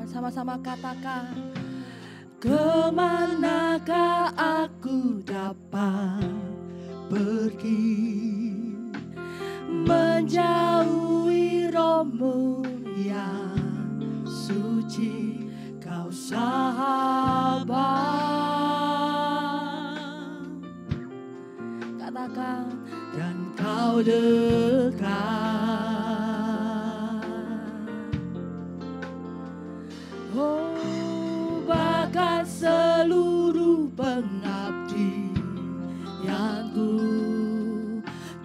Sama-sama katakan, kemanakah aku dapat pergi menjauhi rohmu yang suci, kau sahabat. Katakan, dan kau dekat. Oh, bahkan seluruh pengabdianku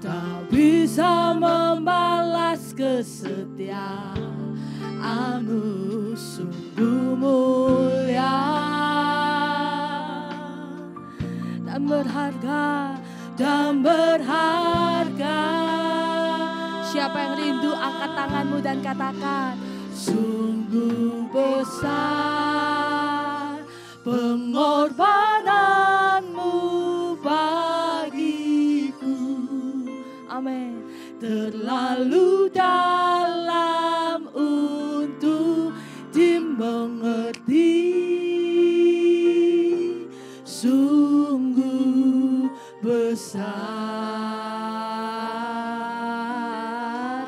tak bisa membalas kesetiaanmu, sungguh mulia dan berharga, dan berharga. Siapa yang rindu, angkat tanganmu dan katakan, sungguh besar pengorbananmu bagiku. Amin. Terlalu dalam untuk dimengerti, sungguh besar.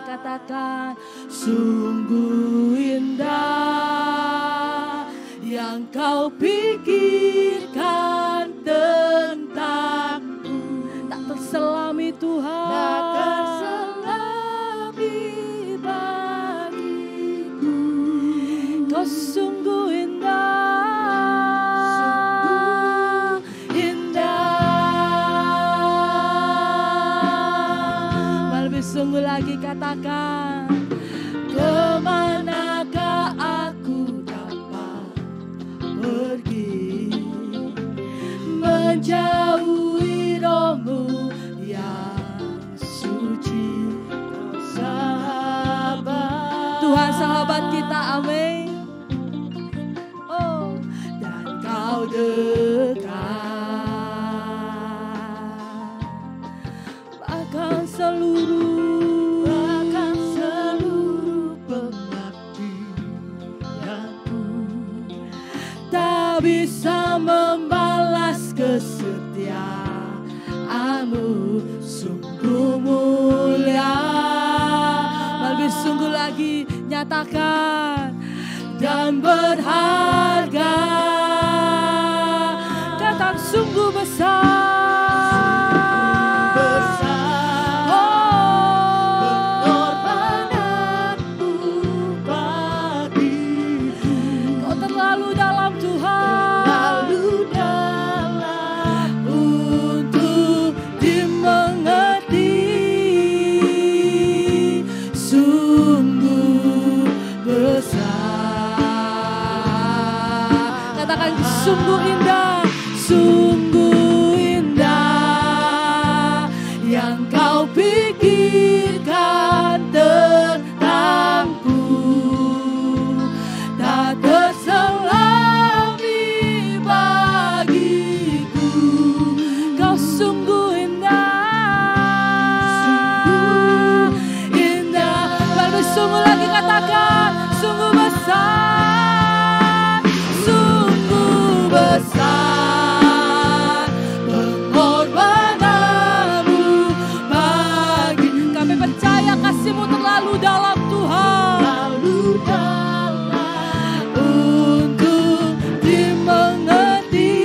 Katakan, sungguh indah yang kau pikirkan tentangku. Tak terselami Tuhan, tak terselami bagiku. Kau sungguh indah, indah. Lebih sungguh lagi katakan, kemanakah aku dapat pergi menjauhi rohmu yang suci, kau sahabat. Tuhan sahabat kita, amin. Oh, dan kau dekat, bahkan seluruh bisa membalas kesetiaanmu, sungguh mulia. Lebih sungguh lagi nyatakan, dan berharga. Katakan, sungguh besar. Sungguh indah, sungguh indah yang kau pikirkan tentangku, tak terselami bagiku. Kau sungguh indah, indah. Lalu sungguh lagi katakan, sungguh besar. Besar pengorbananmu bagi kami, percaya kasih-Mu terlalu dalam Tuhan, terlalu dalam untuk dimengerti,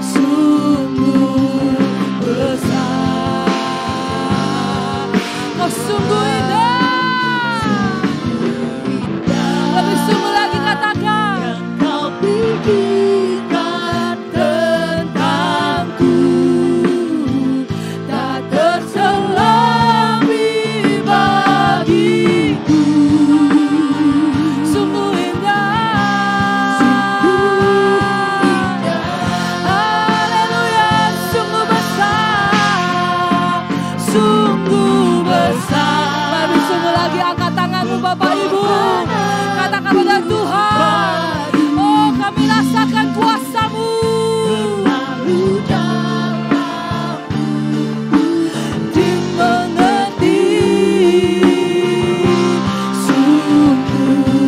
sungguh besar. Kau sungguh indah, lebih sungguh lagi katakan, pikirkan tentangku, tak terselami bagiku. Sungguh indah, haleluya, sungguh besar, sungguh besar. Mari sungguh lagi angkat tanganmu Bapak Ibu, katakan pada Tuhan, kami rasakan kuasa-Mu, terlalu dalam dimengerti, sungguh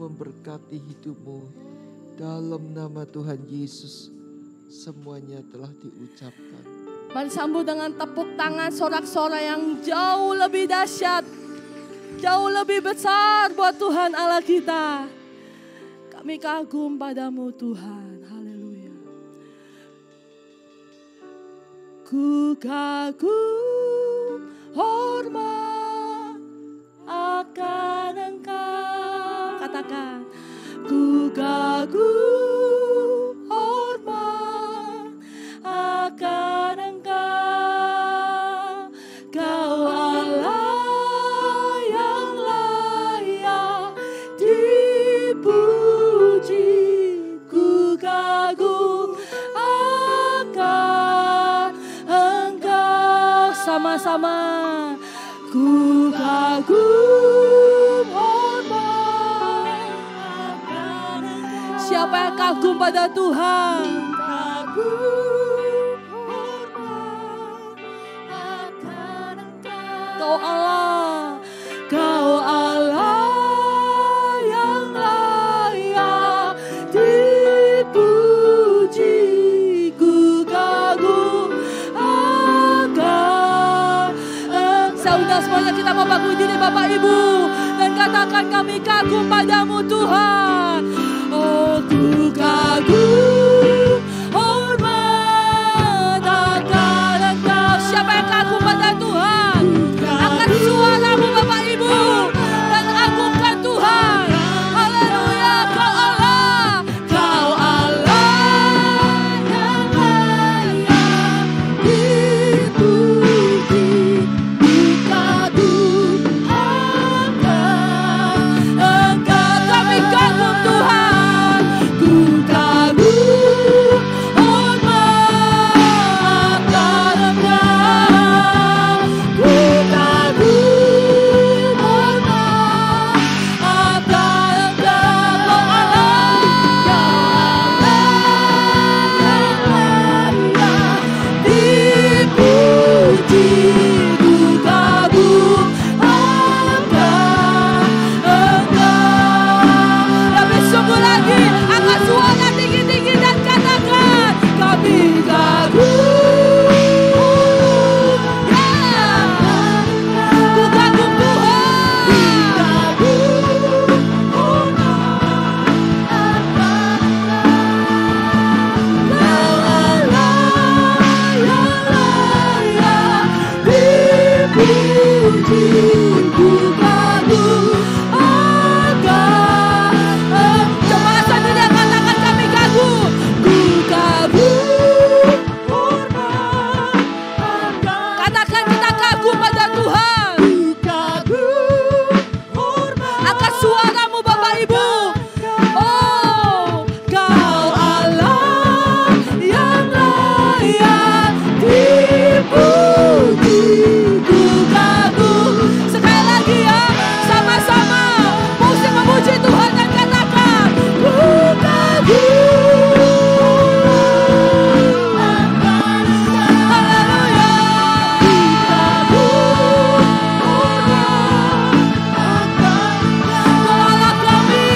memberkati hidupmu. Dalam nama Tuhan Yesus, semuanya telah diucapkan. Mari sambut dengan tepuk tangan sorak-sorai yang jauh lebih dahsyat, jauh lebih besar buat Tuhan Allah kita. Kami kagum padamu Tuhan. Haleluya. Ku kagum hormat akan Engkau. Katakan. Ku kagum hormat akan Engkau, Kau Allah yang layak dipuji. Ku kagum akan Engkau. Sama-sama. Ku kagum hormat. Siapa yang kagum pada Tuhan? Kagum hormat akan Engkau. Kau Allah, Kau Allah yang layak dipuji. Ku kagum akan Engkau. Saudara semuanya, kita mau bangkit diri Bapak Ibu dan katakan kami kagum padamu Tuhan. Oh, ku kagum hormat akan Engkau. Siapa yang kagum pada Tuhan? Angkat suaramu Bapak Ibu dan agungkan Tuhan. Haleluya, Kau Allah, Kau Allah yang layak dipuji. Ku kagum akan Engkau. Kami kagum Tuhan. Ku kagum hormat akan Engkau. Ku kagum hormat akan Engkau. Kau Allah yang layak dipuji. Ku kagum akan Engkau. Lebih sungguh lagi, angkat suara tinggi-tinggi dan katakan kami kagum. Ku kagum Tuhan. Kau Allah yang layak dipuji. Ku kagum akan Engkau. Coba saudara katakan kami kagum. Ku kagum hormat akan. Katakan kita kagum pada Tuhan. Ku kagum hormat akan suaramu Bapak Ibu. Oh, Kau Allah yang layak dipuji. Ku kagum. Sekali lagi ya, sama-sama musik memuji Tuhan dan katakan ku kagum akan Engkau. Haleluya. Ku kagum hormat akan Engkau. Kau Allah kami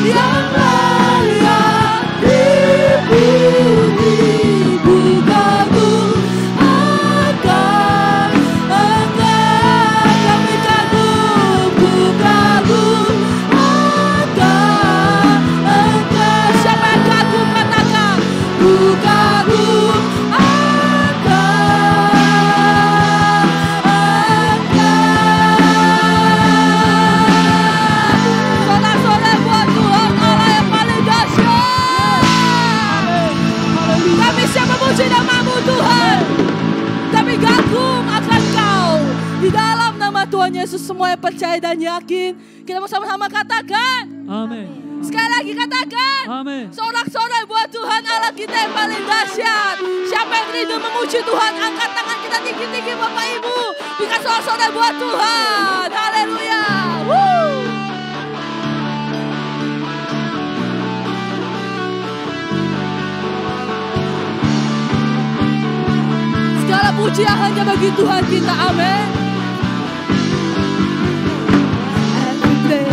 yang layak dipuji. Ku kagum akan Engkau. Kami kagum. Ku kagum akan Engkau. Siapa yang kagum katakan ku kagum akan Engkau. Sorak-sorai buat Tuhan Allah yang paling dahsyat. Kami siap memuji namamu Tuhan. Kami kagum akan Kau. Di dalam nama Tuhan Yesus semua yang percaya dan yakin, kita mau sama-sama katakan Amin. sekali lagi katakan Amin. sorak-sorai buat Tuhan Allah kita yang paling dahsyat. Siapa yang rindu memuji Tuhan, angkat tangan kita tinggi-tinggi Bapak Ibu. Berikan sorak-sorai buat Tuhan. Haleluya. Segala pujian hanya bagi Tuhan kita. Amin. Every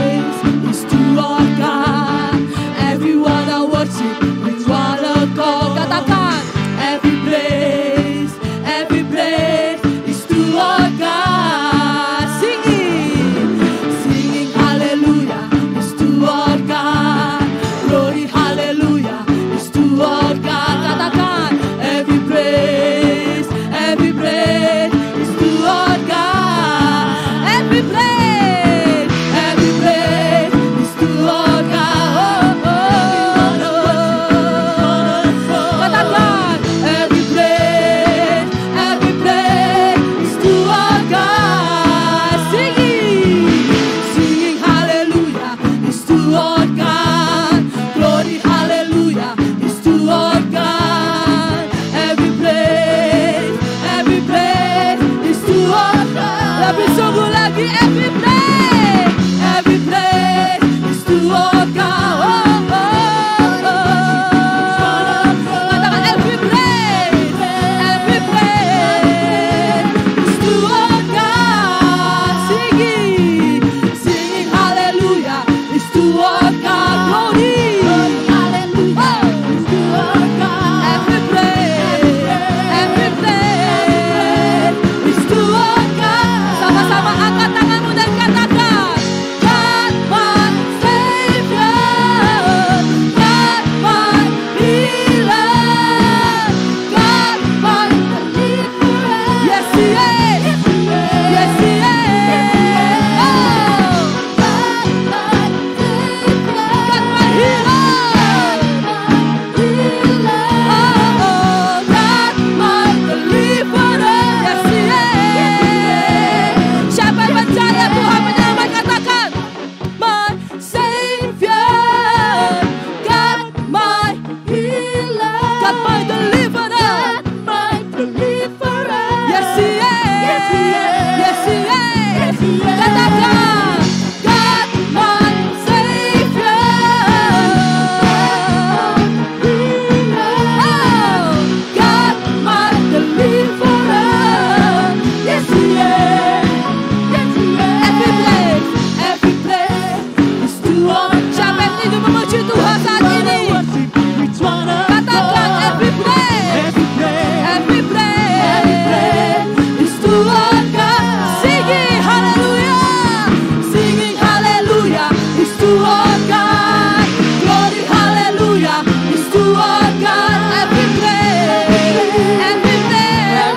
to our God. Glory, hallelujah, is to our God. Every praise,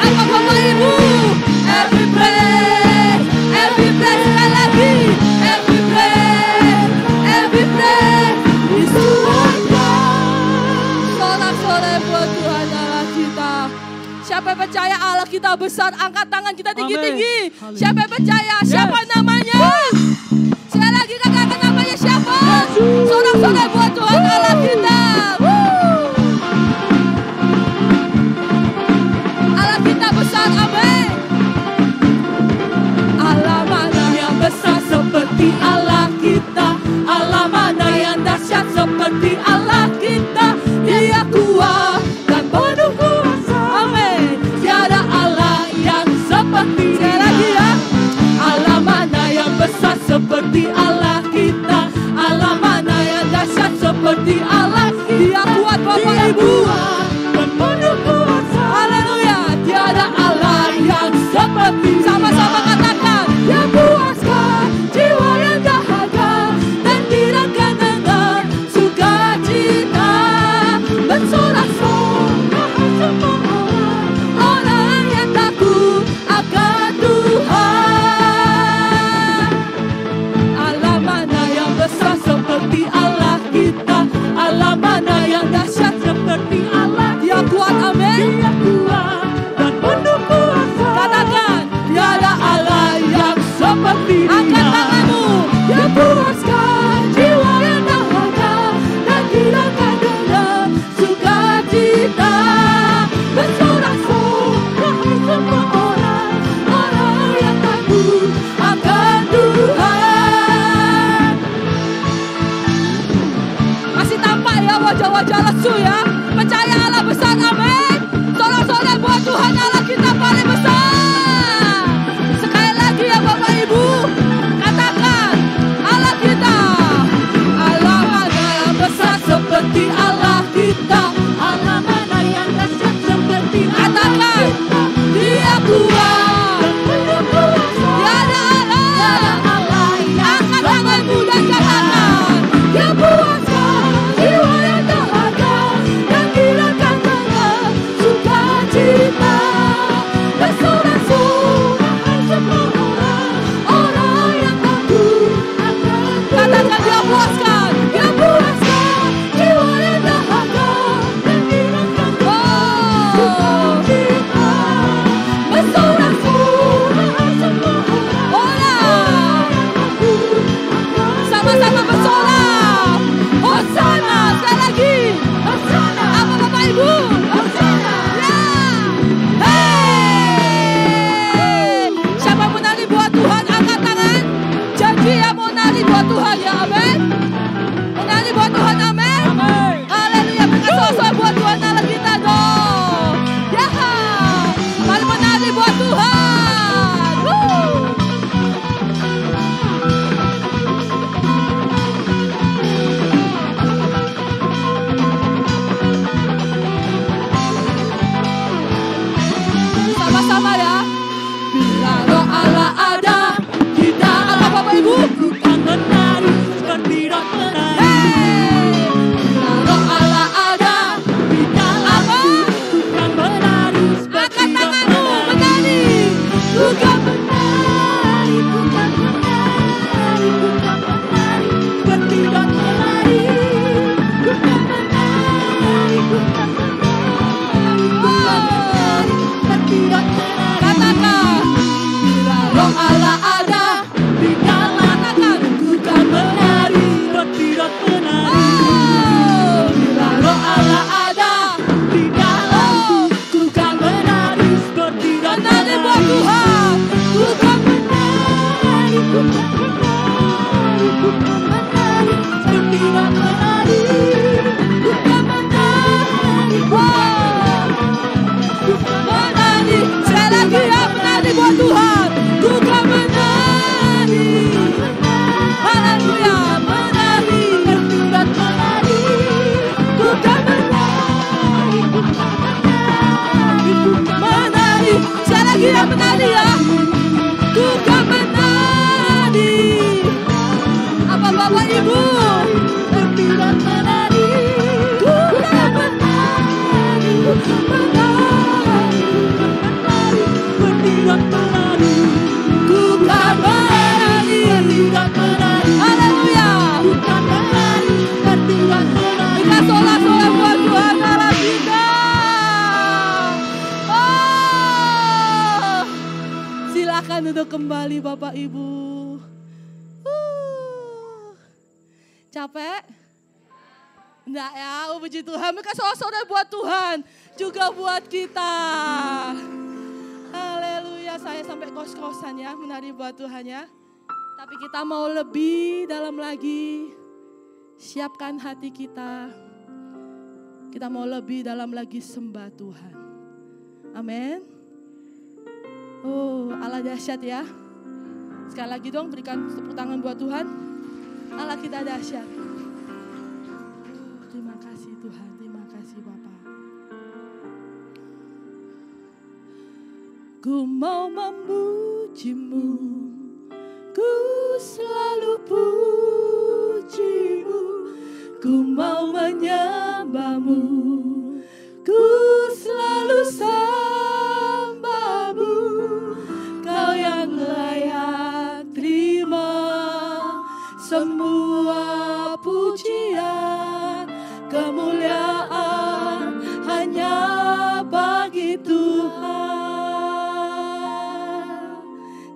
apa Bapak Ibu? Every praise, sekali lagi. Every praise is to our God. Sorak-sorai buat Tuhan Allah kita. Siapa yang percaya Allah kita besar, angkat tangan kita tinggi-tinggi. Siapa yang percaya? Siapa namanya? Sekali lagi katakan namanya siapa? Sorak-sorai buat Tuhan Allah kita. Allah kita besar, amin. Allah mana yang besar seperti Allah kita? Allah mana yang dahsyat seperti Allah kita? Dia kuat dan penuh kuasa, amin. Tiada Allah yang seperti dia. Lagi ya. Allah mana yang besar seperti Allah kita? Allah mana yang dahsyat seperti Allah? Dia kuat Bapak Ibu dan penuh kuasa. Haleluya. Tiada Allah yang seperti. Sama-sama katakan. Dia puaskan jiwa yang dahaga dan gerakan dengan sukacita. Bersorak-sorai semua orang yang takut akan Tuhan. Allah mana yang besar seperti Allah kita? Allah mana yang dahsyat seperti Allah? Dia kuat, amin. Dia kuat dan penuh kuasa. Katakan, tiada Allah yang seperti dia. Angkat tanganmu. Dia puaskan jiwa yang dahaga dan gerakan dengan sukacita. Bersorak-sorai semua orang yang takut akan Tuhan. Masih tampak ya wajah-wajah lesu ya. Percaya Allah besar, amin. Sorak-sorai buat Tuhan Allah kita paling besar. Sekali lagi ya Bapak Ibu, katakan Allah kita. Allah mana yang besar seperti Allah kita? Allah mana yang dahsyat seperti Allah kita? Dia kuat dan penuh kuasa. Tiada Allah. Angkat tanganmu dan katakan, dia puaskan jiwa yang dahaga dan gerakan dengan sukacita. Bersorak kembali Bapak Ibu. Capek? Enggak ya, puji Tuhan. Mereka saudara buat Tuhan, juga buat kita. Haleluya, saya sampai kos-kosan ya, menari buat Tuhan ya. Tapi kita mau lebih dalam lagi. Siapkan hati kita. Kita mau lebih dalam lagi sembah Tuhan. Amin. Oh, Allah dahsyat ya. Sekali lagi dong berikan tepuk tangan buat Tuhan. Allah kita dahsyat. Terima kasih Tuhan, terima kasih Bapa. Ku mau memuji-Mu, ku selalu puji-Mu, ku mau menyembah-Mu, ku selalu sembah-Mu, Kau yang layak terima semua pujian, kemuliaan hanya bagi Tuhan.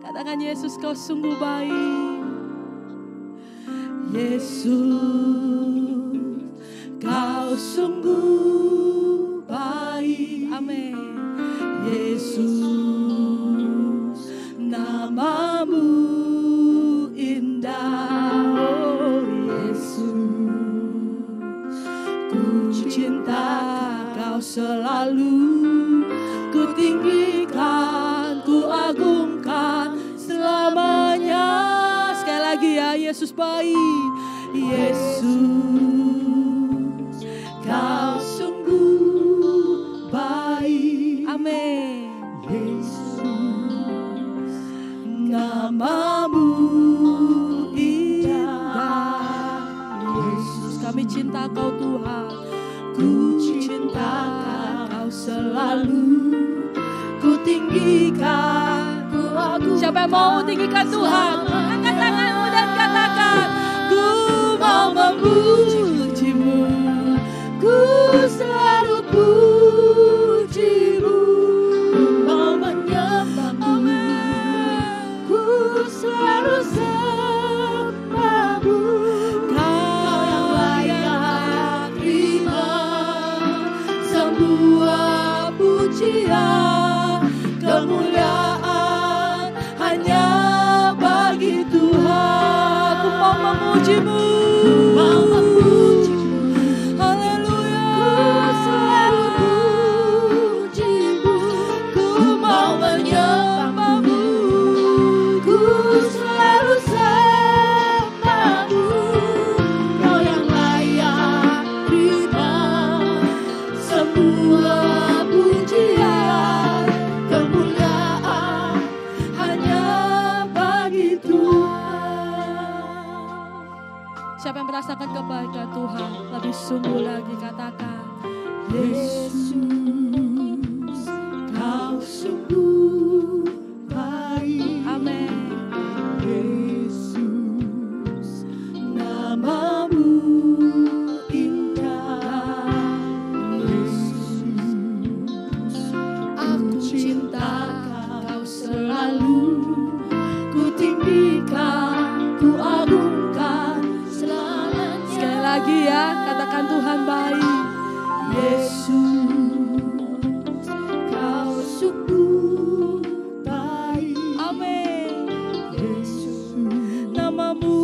Katakan Yesus, Kau sungguh baik. Yesus, Kau sungguh baik. Amin. Yesus, nama-Mu indah. Oh Yesus, ku cinta Kau selalu, ku tinggikan, ku agungkan selamanya. Sekali lagi ya, Yesus baik. Yesus, Kau sungguh baik. Amin. Yesus, nama-Mu indah. Yesus, kami cinta Kau Tuhan. Ku cinta Kau selalu, ku tinggikan, ku agungkan. Siapa yang mau tinggikan Tuhan? Angkat tanganmu dan katakan, ku mau memuji-Mu, ku selalu puji-Mu, ku mau menyembah-Mu, ku selalu sembah-Mu, Kau yang layak terima semua pujian, kemuliaan hanya bagi Tuhan. Ku mau memuji-Mu, mau memuji-Mu, haleluya. Ku selalu puji-Mu, ku mau menyembah-Mu, ku selalu sembah-Mu, Kau yang layak terima semua pujian, kemuliaan hanya bagi Tuhan. Siapa yang merasakan kebaikan Tuhan lebih sungguh lagi, katakan, Yesus, Kau sungguh baik. Amin. Yesus, nama-Mu indah. Yesus, aku cinta Kau selalu, ku tinggikan, ku agungkan selamanya. Sekali lagi ya, katakan Tuhan baik. Yesus, Kau sungguh baik. Amin. Yesus, nama-Mu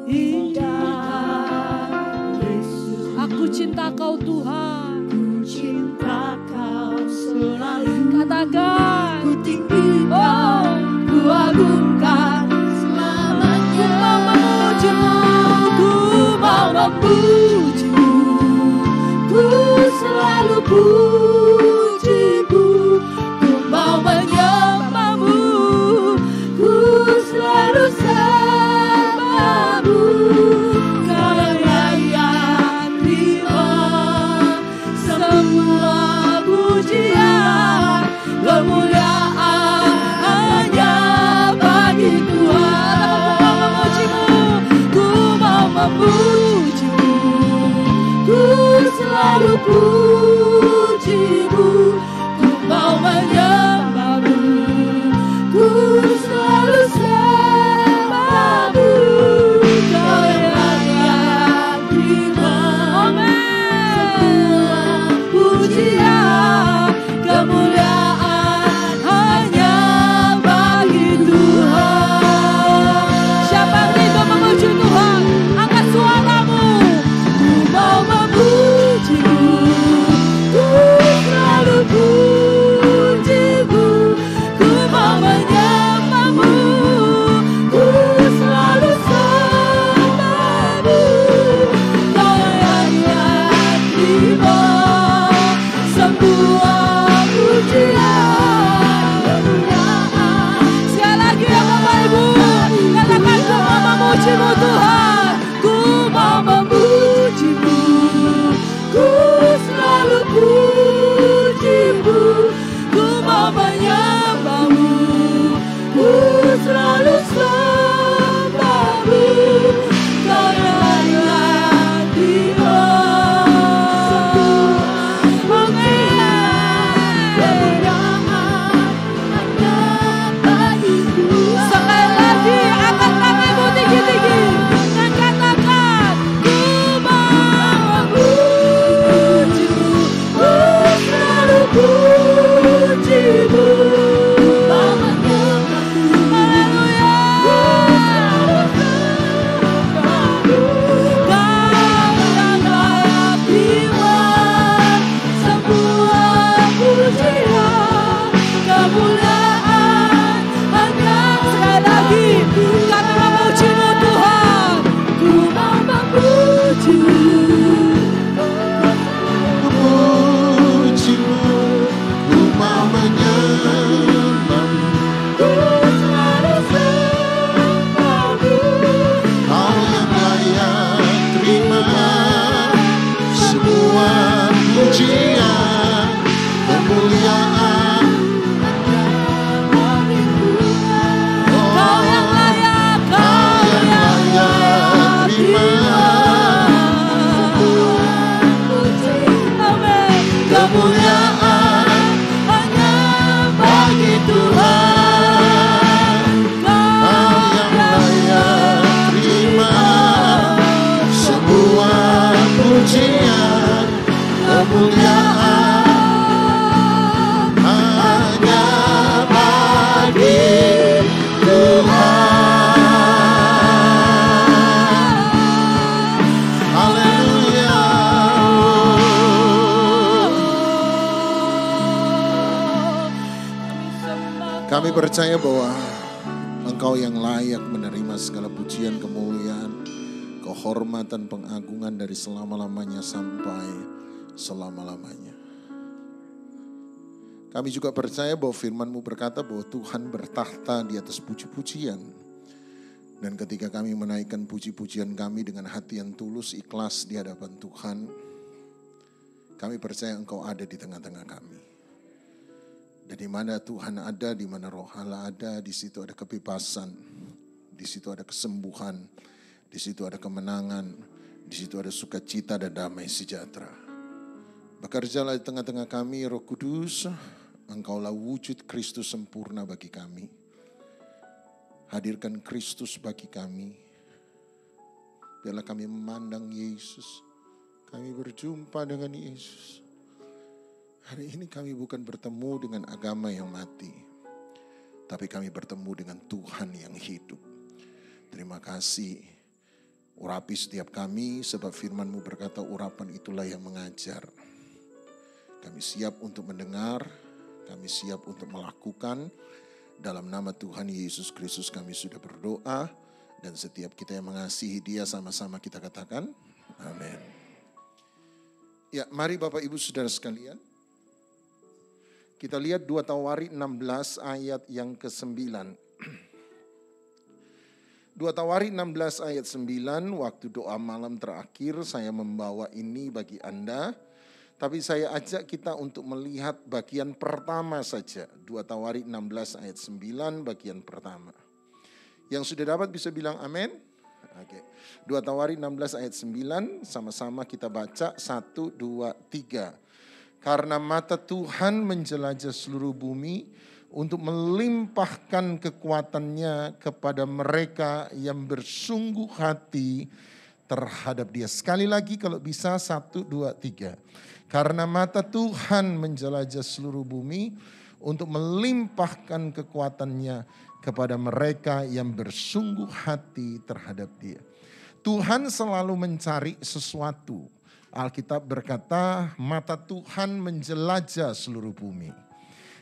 indah. Yesus, aku cinta Kau Tuhan, ku cinta Kau selalu. Katakan, ku tinggikan, ku agungkan selamanya. Ku mau memuji-Mu, ku selalu puji-Mu, ku mau menyembah-Mu, ku selalu sembah-Mu, Kau yang layak terima semua pujian, kemuliaan hanya bagi Tuhan. Ku mau memuji-Mu, ku selalu puji-Mu, ku mau menyembah-Mu, memuji-Mu Tuhan. Ku mau memuji-Mu, ku selalu puji-Mu. Ku mau menyembah-Mu, ku selalu sembah-Mu. Kau yang layak dipuji. Sekali lagi angkat tanganmu tinggi-tinggi dan katakan, ku mau memuji-Mu, ku selalu puji-Mu. Haleluya. Kau yang layak dibuat semua pujian, kemuliaan hanya. Sekali lagi kami memuji-Mu Tuhan. Ku mau memuji-Mu. Memuji-Mu, ku mau menyembah-Mu. Ku selalu sembah-Mu. Kau yang layak terima semua pujian, kemuliaan. Kau yang layak, Kau yang layak terima. Amin. Kemuliaan hanya bagi Tuhan. Kau yang layak terima semua pujian, kemuliaan hanya bagi Tuhan. Haleluya. Kami percaya bahwa Engkau yang layak menerima segala pujian, kemuliaan, kehormatan, pengagungan dari selama-lamanya sampai selama-lamanya. Kami juga percaya bahwa firman-Mu berkata bahwa Tuhan bertahta di atas puji-pujian. Dan ketika kami menaikkan puji-pujian kami dengan hati yang tulus, ikhlas di hadapan Tuhan, kami percaya Engkau ada di tengah-tengah kami. Dan di mana Tuhan ada, di mana Roh Allah ada, di situ ada kebebasan, di situ ada kesembuhan, di situ ada kemenangan, di situ ada sukacita dan damai sejahtera. Bekerjalah di tengah-tengah kami, Roh Kudus. Engkaulah wujud Kristus sempurna bagi kami. Hadirkan Kristus bagi kami. Biarlah kami memandang Yesus. Kami berjumpa dengan Yesus. Hari ini kami bukan bertemu dengan agama yang mati, tapi kami bertemu dengan Tuhan yang hidup. Terima kasih. Urapi setiap kami, sebab firman-Mu berkata urapan itulah yang mengajar. Kami siap untuk mendengar, kami siap untuk melakukan. Dalam nama Tuhan Yesus Kristus kami sudah berdoa. Dan setiap kita yang mengasihi Dia sama-sama kita katakan, amin. Ya, mari Bapak Ibu Saudara sekalian. Kita lihat 2 Tawarik 16 ayat yang ke-9. 2 Tawarik 16 ayat 9, waktu doa malam terakhir saya membawa ini bagi Anda. Tapi saya ajak kita untuk melihat bagian pertama saja. 2 Tawarik 16 ayat 9 bagian pertama. Yang sudah dapat bisa bilang amin? Oke. 2 Tawarik 16 ayat 9, sama-sama kita baca 1, 2, 3. Karena mata Tuhan menjelajah seluruh bumi untuk melimpahkan kekuatannya kepada mereka yang bersungguh hati terhadap Dia. Sekali lagi kalau bisa 1, 2, 3. Karena mata Tuhan menjelajah seluruh bumi untuk melimpahkan kekuatannya kepada mereka yang bersungguh hati terhadap Dia. Tuhan selalu mencari sesuatu. Alkitab berkata mata Tuhan menjelajah seluruh bumi.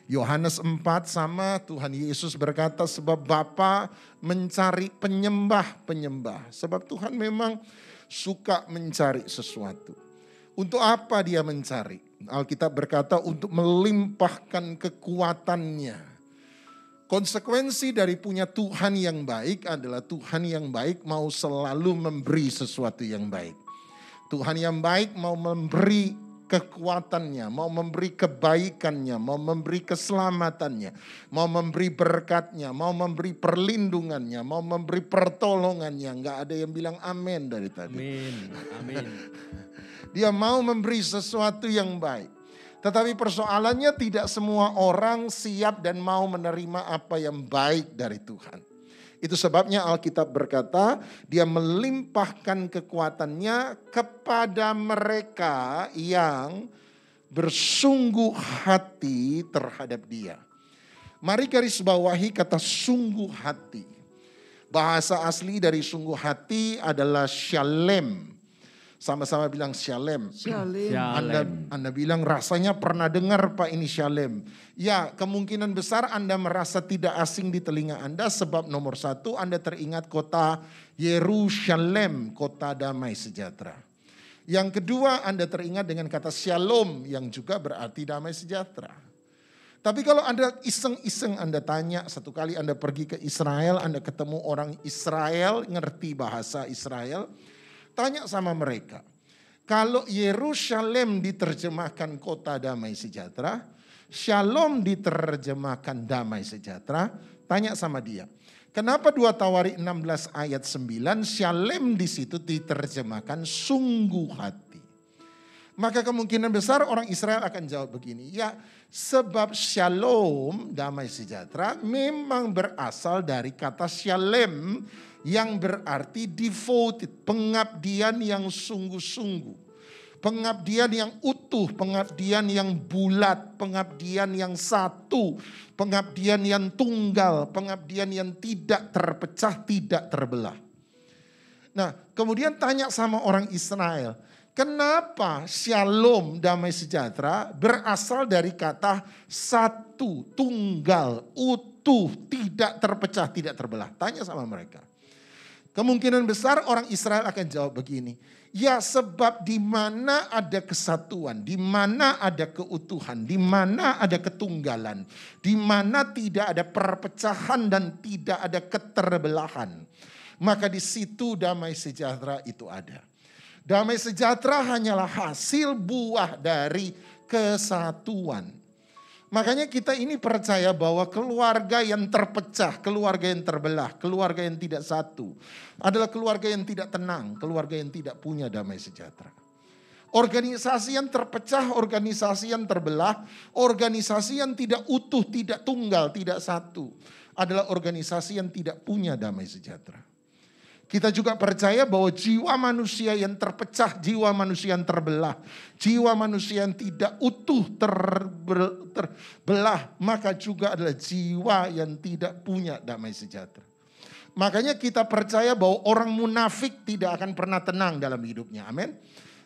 Yohanes 4 sama Tuhan Yesus berkata sebab Bapa mencari penyembah-penyembah. Sebab Tuhan memang suka mencari sesuatu. Untuk apa Dia mencari? Alkitab berkata untuk melimpahkan kekuatannya. konsekuensi dari punya Tuhan yang baik adalah Tuhan yang baik mau selalu memberi sesuatu yang baik. Tuhan yang baik mau memberi kekuatannya, mau memberi kebaikannya, mau memberi keselamatannya, mau memberi berkatnya, mau memberi perlindungannya, mau memberi pertolongannya. Enggak ada yang bilang amin dari tadi. Amin. Amin. Dia mau memberi sesuatu yang baik. Tetapi persoalannya tidak semua orang siap dan mau menerima apa yang baik dari Tuhan. Itu sebabnya Alkitab berkata, dia melimpahkan kekuatannya kepada mereka yang bersungguh hati terhadap dia. Mari garis bawahi kata sungguh hati. Bahasa asli dari sungguh hati adalah shalem. Sama-sama bilang shalem. Shalem. Anda bilang rasanya pernah dengar Pak ini shalem. Ya, kemungkinan besar Anda merasa tidak asing di telinga Anda sebab nomor satu Anda teringat kota Yerusalem, kota damai sejahtera. Yang kedua Anda teringat dengan kata shalom yang juga berarti damai sejahtera. Tapi kalau Anda iseng-iseng Anda tanya, satu kali Anda pergi ke Israel, Anda ketemu orang Israel, ngerti bahasa Israel, tanya sama mereka, kalau Yerusalem diterjemahkan kota damai sejahtera, Shalom diterjemahkan damai sejahtera, tanya sama dia. Kenapa 2 Tawari 16 ayat 9 Shalem di situ diterjemahkan sungguh hati? Maka kemungkinan besar orang Israel akan jawab begini, ya sebab Shalom damai sejahtera memang berasal dari kata Shalem yang berarti devoted, pengabdian yang sungguh-sungguh. Pengabdian yang utuh, pengabdian yang bulat, pengabdian yang satu, pengabdian yang tunggal, pengabdian yang tidak terpecah, tidak terbelah. Nah, kemudian tanya sama orang Israel, kenapa shalom damai sejahtera berasal dari kata satu, tunggal, utuh, tidak terpecah, tidak terbelah. Tanya sama mereka. Kemungkinan besar orang Israel akan jawab begini. Ya sebab di mana ada kesatuan, di mana ada keutuhan, di mana ada ketunggalan, di mana tidak ada perpecahan dan tidak ada keterbelahan. Maka di situ damai sejahtera itu ada. Damai sejahtera hanyalah hasil buah dari kesatuan. Makanya kita ini percaya bahwa keluarga yang terpecah, keluarga yang terbelah, keluarga yang tidak satu adalah keluarga yang tidak tenang, keluarga yang tidak punya damai sejahtera. Organisasi yang terpecah, organisasi yang terbelah, organisasi yang tidak utuh, tidak tunggal, tidak satu adalah organisasi yang tidak punya damai sejahtera. Kita juga percaya bahwa jiwa manusia yang terpecah, jiwa manusia yang terbelah, jiwa manusia yang tidak utuh terbelah, maka juga adalah jiwa yang tidak punya damai sejahtera. Makanya kita percaya bahwa orang munafik tidak akan pernah tenang dalam hidupnya. Amin.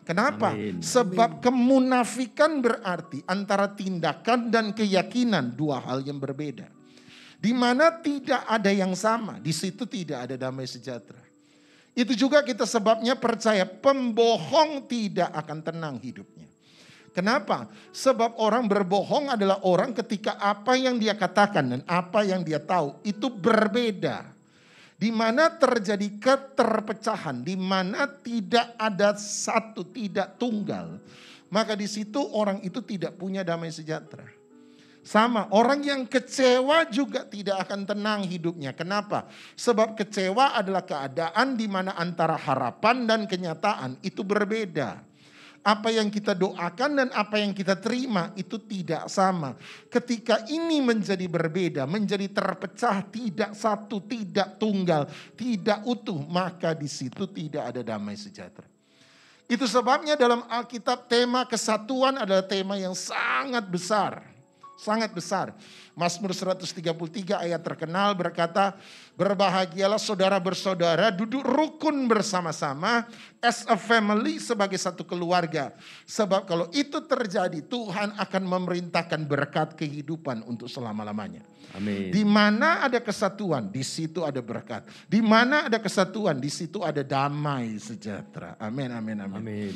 Kenapa? Amin. Sebab kemunafikan berarti antara tindakan dan keyakinan dua hal yang berbeda. Di mana tidak ada yang sama, di situ tidak ada damai sejahtera. Itu juga kita sebabnya percaya pembohong tidak akan tenang hidupnya. Kenapa? Sebab orang berbohong adalah orang ketika apa yang dia katakan dan apa yang dia tahu itu berbeda. Di mana terjadi keterpecahan, di mana tidak ada satu, tidak tunggal. Maka di situ orang itu tidak punya damai sejahtera. Sama, orang yang kecewa juga tidak akan tenang hidupnya. Kenapa? Sebab kecewa adalah keadaan di mana antara harapan dan kenyataan itu berbeda. Apa yang kita doakan dan apa yang kita terima itu tidak sama. Ketika ini menjadi berbeda, menjadi terpecah, tidak satu, tidak tunggal, tidak utuh, maka di situ tidak ada damai sejahtera. Itu sebabnya dalam Alkitab tema kesatuan adalah tema yang sangat besar. Sangat besar. Mazmur 133 ayat terkenal berkata, berbahagialah saudara bersaudara duduk rukun bersama-sama as a family sebagai satu keluarga. Sebab kalau itu terjadi Tuhan akan memerintahkan berkat kehidupan untuk selama-lamanya. Amin. Di mana ada kesatuan, di situ ada berkat. Di mana ada kesatuan, di situ ada damai sejahtera. Amin, amin, amin. Amin.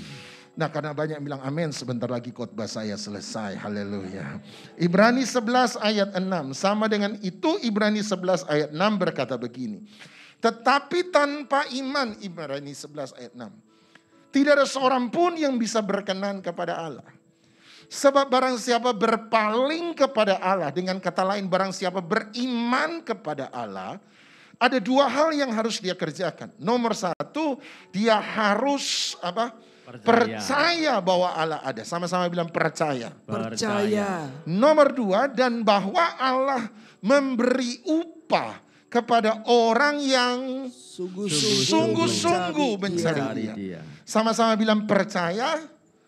Nah, karena banyak yang bilang amin, sebentar lagi khotbah saya selesai. Haleluya. Ibrani 11 ayat 6. Sama dengan itu Ibrani 11 ayat 6 berkata begini. Tetapi tanpa iman, Ibrani 11 ayat 6. Tidak ada seorang pun yang bisa berkenan kepada Allah. Sebab barang siapa berpaling kepada Allah, dengan kata lain barang siapa beriman kepada Allah, ada dua hal yang harus dia kerjakan. Nomor satu, dia harus percaya bahwa Allah ada. Sama-sama bilang percaya. Percaya. Nomor dua, dan bahwa Allah memberi upah kepada orang yang sungguh-sungguh mencari dia. Sama-sama bilang percaya.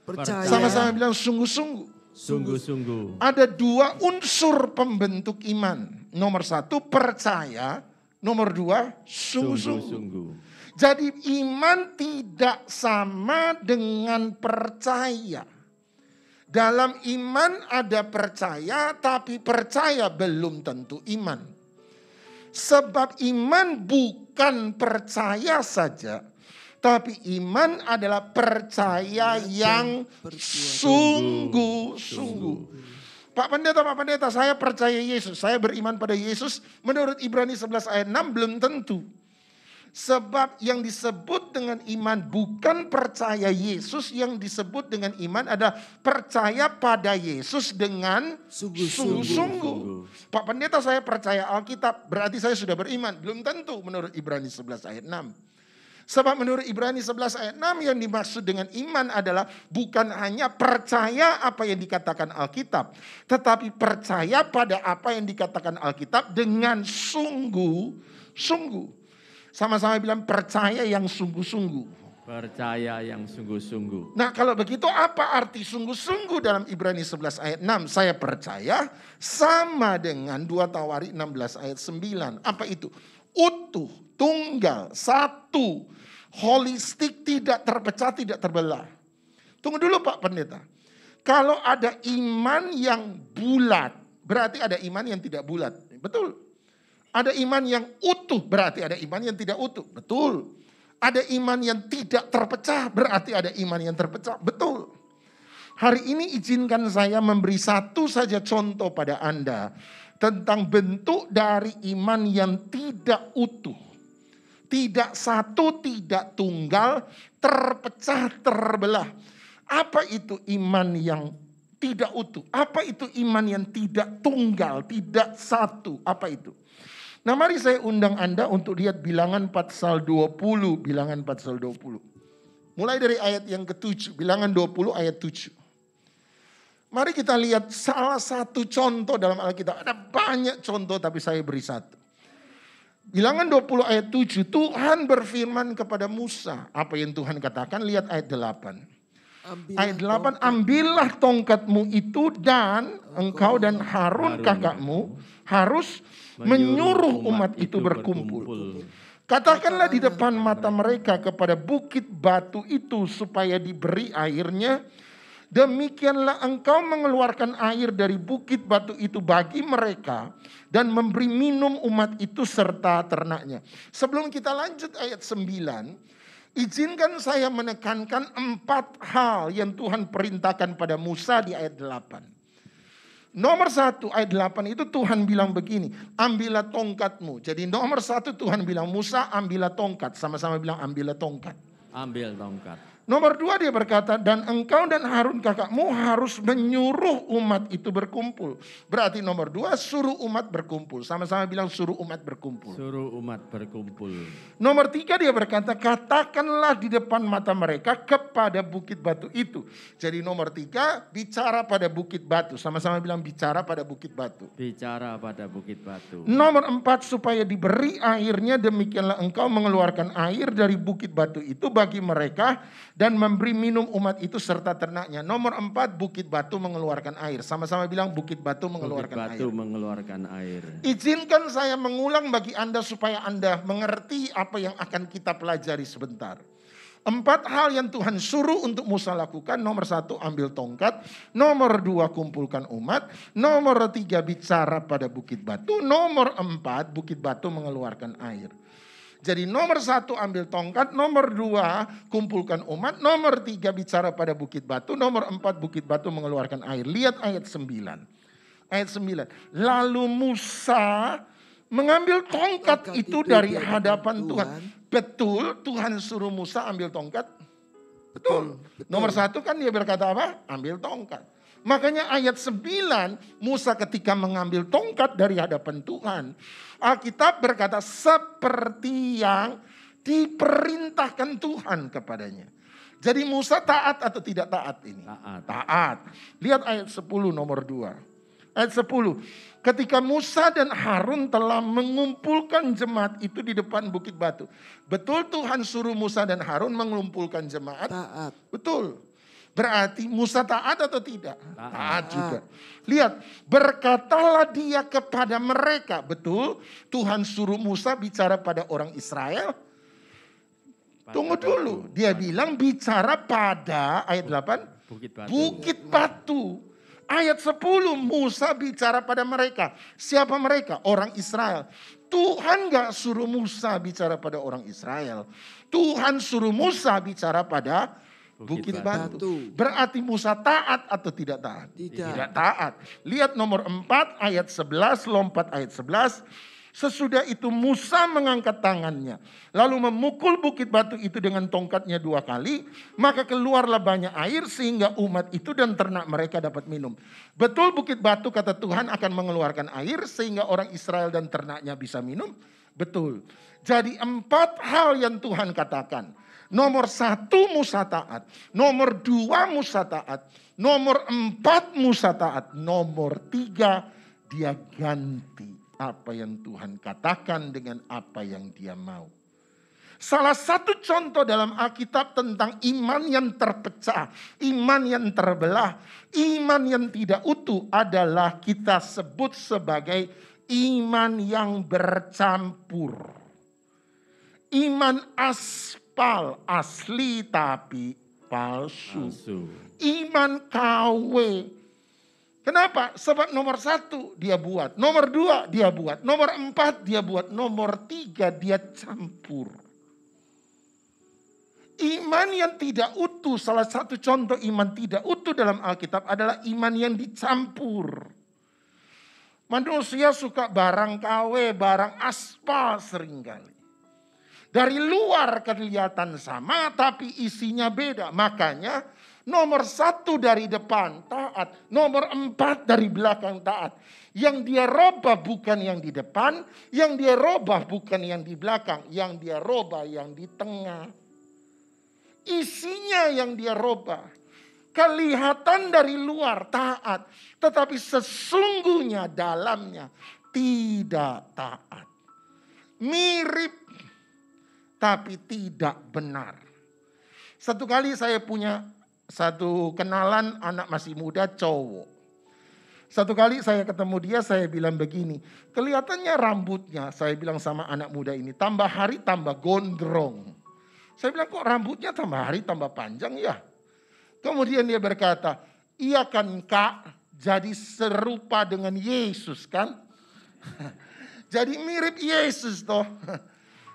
Percaya. Sama-sama bilang sungguh-sungguh. Sungguh-sungguh. Ada dua unsur pembentuk iman. Nomor satu, percaya. Nomor dua, sungguh-sungguh. Jadi iman tidak sama dengan percaya. Dalam iman ada percaya, tapi percaya belum tentu iman. Sebab iman bukan percaya saja, tapi iman adalah percaya yang sungguh-sungguh. Pak Pendeta, saya percaya Yesus, saya beriman pada Yesus. Menurut Ibrani 11 ayat 6 belum tentu. Sebab yang disebut dengan iman bukan percaya Yesus, yang disebut dengan iman adalah percaya pada Yesus dengan sungguh-sungguh. Pak Pendeta, saya percaya Alkitab, berarti saya sudah beriman. Belum tentu menurut Ibrani 11 ayat 6. Sebab menurut Ibrani 11 ayat 6 yang dimaksud dengan iman adalah bukan hanya percaya apa yang dikatakan Alkitab, tetapi percaya pada apa yang dikatakan Alkitab dengan sungguh-sungguh. Sama-sama bilang percaya yang sungguh-sungguh. Percaya yang sungguh-sungguh. Nah, kalau begitu apa arti sungguh-sungguh dalam Ibrani 11 ayat 6? Saya percaya sama dengan 2 Tawari 16 ayat 9. Apa itu? Utuh, tunggal, satu, holistik, tidak terpecah, tidak terbelah. Tunggu dulu Pak Pendeta. Kalau ada iman yang bulat, berarti ada iman yang tidak bulat. Betul. Ada iman yang utuh, berarti ada iman yang tidak utuh. Betul. Ada iman yang tidak terpecah, berarti ada iman yang terpecah. Betul. Hari ini izinkan saya memberi satu saja contoh pada Anda tentang bentuk dari iman yang tidak utuh. Tidak satu, tidak tunggal, terpecah, terbelah. Apa itu iman yang tidak utuh? Apa itu iman yang tidak tunggal, tidak satu? Apa itu? Nah, mari saya undang Anda untuk lihat Bilangan pasal 20, Bilangan pasal 20. Mulai dari ayat yang ke-7, Bilangan 20 ayat 7. Mari kita lihat salah satu contoh dalam Alkitab. Ada banyak contoh tapi saya beri satu. Bilangan 20 ayat 7, Tuhan berfirman kepada Musa. Apa yang Tuhan katakan? Lihat ayat 8. Ayat 8, ambillah tongkatmu itu dan engkau dan Harun kakakmu harus menyuruh umat itu berkumpul. Katakanlah di depan mata mereka kepada bukit batu itu supaya diberi airnya. Demikianlah engkau mengeluarkan air dari bukit batu itu bagi mereka dan memberi minum umat itu serta ternaknya. Sebelum kita lanjut ayat 9, izinkan saya menekankan 4 hal yang Tuhan perintahkan pada Musa di ayat 8. Nomor 1 ayat 8 itu Tuhan bilang begini, ambillah tongkatmu. Jadi nomor 1 Tuhan bilang Musa ambillah tongkat. Sama-sama bilang ambillah tongkat. Ambil tongkat. Nomor 2 dia berkata, dan engkau dan Harun kakakmu harus menyuruh umat itu berkumpul. Berarti nomor 2 suruh umat berkumpul. Sama-sama bilang suruh umat berkumpul. Suruh umat berkumpul. Nomor 3 dia berkata, katakanlah di depan mata mereka kepada bukit batu itu. Jadi nomor 3 bicara pada bukit batu. Sama-sama bilang bicara pada bukit batu. Bicara pada bukit batu. Nomor 4 supaya diberi airnya, demikianlah engkau mengeluarkan air dari bukit batu itu bagi mereka dan memberi minum umat itu serta ternaknya. Nomor 4 bukit batu mengeluarkan air. Sama-sama bilang bukit batu mengeluarkan air. Bukit batu mengeluarkan air. Izinkan saya mengulang bagi Anda supaya Anda mengerti apa yang akan kita pelajari sebentar. 4 hal yang Tuhan suruh untuk Musa lakukan. Nomor 1 ambil tongkat. Nomor 2 kumpulkan umat. Nomor 3 bicara pada bukit batu. Nomor 4 bukit batu mengeluarkan air. Jadi nomor 1 ambil tongkat, nomor 2 kumpulkan umat, nomor 3 bicara pada bukit batu, nomor 4 bukit batu mengeluarkan air. Lihat ayat 9. Ayat 9. Lalu Musa mengambil tongkat itu dari hadapan Tuhan. Betul, Tuhan suruh Musa ambil tongkat. Betul. Nomor 1 kan dia berkata apa? Ambil tongkat. Makanya ayat 9, Musa ketika mengambil tongkat dari hadapan Tuhan, Alkitab berkata seperti yang diperintahkan Tuhan kepadanya. Jadi Musa taat atau tidak taat ini? Taat. Lihat ayat 10 nomor 2. Ayat 10. Ketika Musa dan Harun telah mengumpulkan jemaat itu di depan bukit batu. Betul Tuhan suruh Musa dan Harun mengumpulkan jemaat? Taat. Betul. Berarti Musa taat atau tidak? Taat juga. Lihat, berkatalah dia kepada mereka. Betul, Tuhan suruh Musa bicara pada orang Israel. Tunggu dulu, dia bilang bicara pada ayat 8. Bukit batu. Ayat 10 Musa bicara pada mereka. Siapa mereka? Orang Israel. Tuhan gak suruh Musa bicara pada orang Israel. Tuhan suruh Musa bicara pada Bukit batu. Berarti Musa taat atau tidak taat? Tidak taat. Lihat nomor 4 ayat 11, lompat ayat 11. Sesudah itu Musa mengangkat tangannya. Lalu memukul bukit batu itu dengan tongkatnya 2 kali. Maka keluarlah banyak air sehingga umat itu dan ternak mereka dapat minum. Betul bukit batu kata Tuhan akan mengeluarkan air sehingga orang Israel dan ternaknya bisa minum. Betul. Jadi 4 hal yang Tuhan katakan. Nomor 1 Musa taat. Nomor 2 Musa taat. Nomor 4 Musa taat. Nomor 3 dia ganti apa yang Tuhan katakan dengan apa yang dia mau. Salah satu contoh dalam Alkitab tentang iman yang terpecah, iman yang terbelah, iman yang tidak utuh adalah kita sebut sebagai iman yang bercampur. Iman asli tapi palsu. Iman KW. Kenapa? Sebab nomor 1 dia buat. Nomor 2 dia buat. Nomor 4 dia buat. Nomor 3 dia campur. Iman yang tidak utuh. Salah satu contoh iman tidak utuh dalam Alkitab adalah iman yang dicampur. Manusia suka barang KW, barang aspal seringkali. Dari luar kelihatan sama tapi isinya beda. Makanya nomor 1 dari depan taat. Nomor 4 dari belakang taat. Yang dia robah bukan yang di depan. Yang dia robah bukan yang di belakang. Yang dia robah yang di tengah. Isinya yang dia robah. Kelihatan dari luar taat. Tetapi sesungguhnya dalamnya tidak taat. Mirip tapi tidak benar. Satu kali saya punya satu kenalan anak masih muda cowok. Satu kali saya ketemu dia, saya bilang begini. Kelihatannya rambutnya, saya bilang sama anak muda ini, tambah hari tambah gondrong. Saya bilang kok rambutnya tambah hari tambah panjang ya? Kemudian dia berkata, iya kan Kak, jadi serupa dengan Yesus kan? Jadi mirip Yesus toh.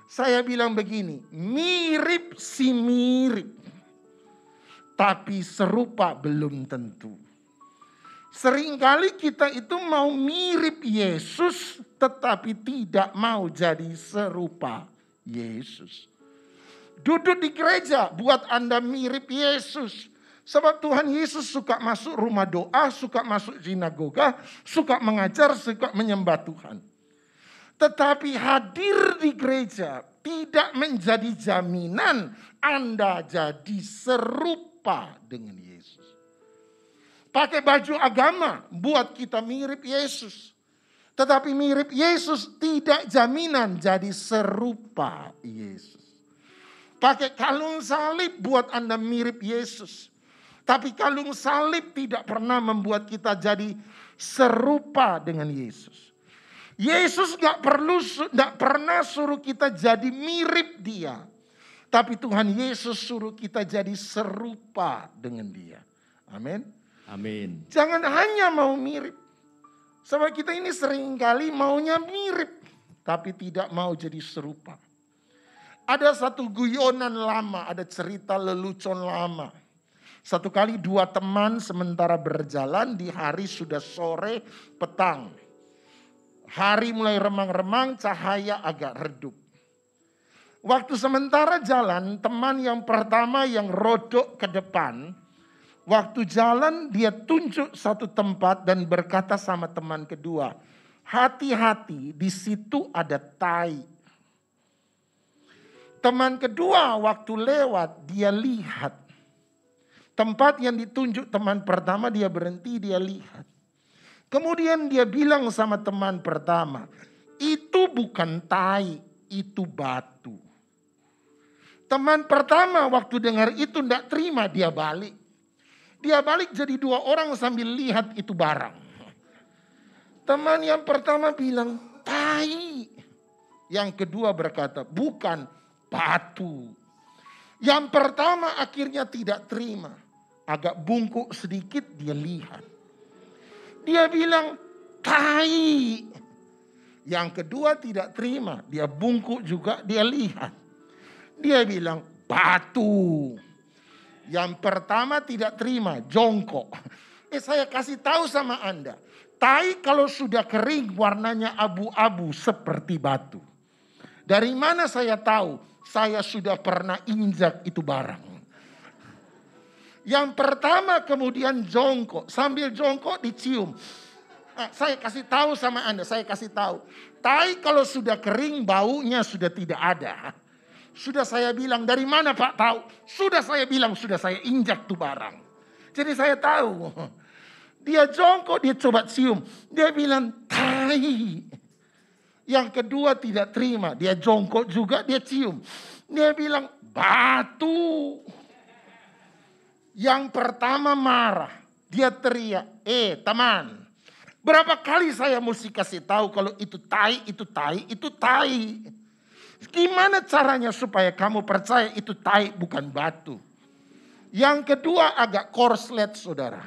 Saya bilang begini, mirip si mirip. Tapi serupa belum tentu. Seringkali kita itu mau mirip Yesus tetapi tidak mau jadi serupa Yesus. Duduk di gereja buat Anda mirip Yesus. Sebab Tuhan Yesus suka masuk rumah doa, suka masuk sinagoga, suka mengajar, suka menyembah Tuhan. Tetapi hadir di gereja tidak menjadi jaminan Anda jadi serupa dengan Yesus. Pakai baju agama buat kita mirip Yesus. Tetapi mirip Yesus tidak jaminan jadi serupa Yesus. Pakai kalung salib buat Anda mirip Yesus. Tapi kalung salib tidak pernah membuat kita jadi serupa dengan Yesus. Yesus gak pernah suruh kita jadi mirip dia. Tapi Tuhan Yesus suruh kita jadi serupa dengan dia. Amin. Amin. Jangan hanya mau mirip. Sebab kita ini seringkali maunya mirip. Tapi tidak mau jadi serupa. Ada satu guyonan lama, ada cerita lelucon lama. Satu kali 2 teman sementara berjalan di hari sudah sore petang. Hari mulai remang-remang, cahaya agak redup. Waktu sementara jalan, teman yang pertama yang rodok ke depan, waktu jalan dia tunjuk satu tempat dan berkata sama teman kedua, hati-hati di situ ada tai. Teman kedua waktu lewat dia lihat. Tempat yang ditunjuk teman pertama dia berhenti, dia lihat. Kemudian dia bilang sama teman pertama, itu bukan tai, itu batu. Teman pertama waktu dengar itu tidak terima, dia balik. Dia balik jadi 2 orang sambil lihat itu barang. Teman yang pertama bilang, tai. Yang kedua berkata, bukan, batu. Yang pertama akhirnya tidak terima. Agak bungkuk sedikit dia lihat. Dia bilang, tai. Yang kedua tidak terima. Dia bungkuk juga, dia lihat. Dia bilang, batu. Yang pertama tidak terima, jongkok. Saya kasih tahu sama Anda. Tai kalau sudah kering warnanya abu-abu seperti batu. Dari mana saya tahu? Saya sudah pernah injak itu barang. Yang pertama kemudian jongkok. Sambil jongkok dicium. Saya kasih tahu sama Anda, saya kasih tahu. Tai kalau sudah kering baunya sudah tidak ada. Sudah saya bilang, dari mana Pak tahu? Sudah saya bilang, sudah saya injak tuh barang. Jadi saya tahu. Dia jongkok, dia coba cium. Dia bilang, tai. Yang kedua tidak terima. Dia jongkok juga, dia cium. Dia bilang, batu. Yang pertama marah. Dia teriak, teman. Berapa kali saya mesti kasih tahu kalau itu tai, itu tai, itu tai. Gimana caranya supaya kamu percaya itu tai bukan batu? Yang kedua agak korslet saudara.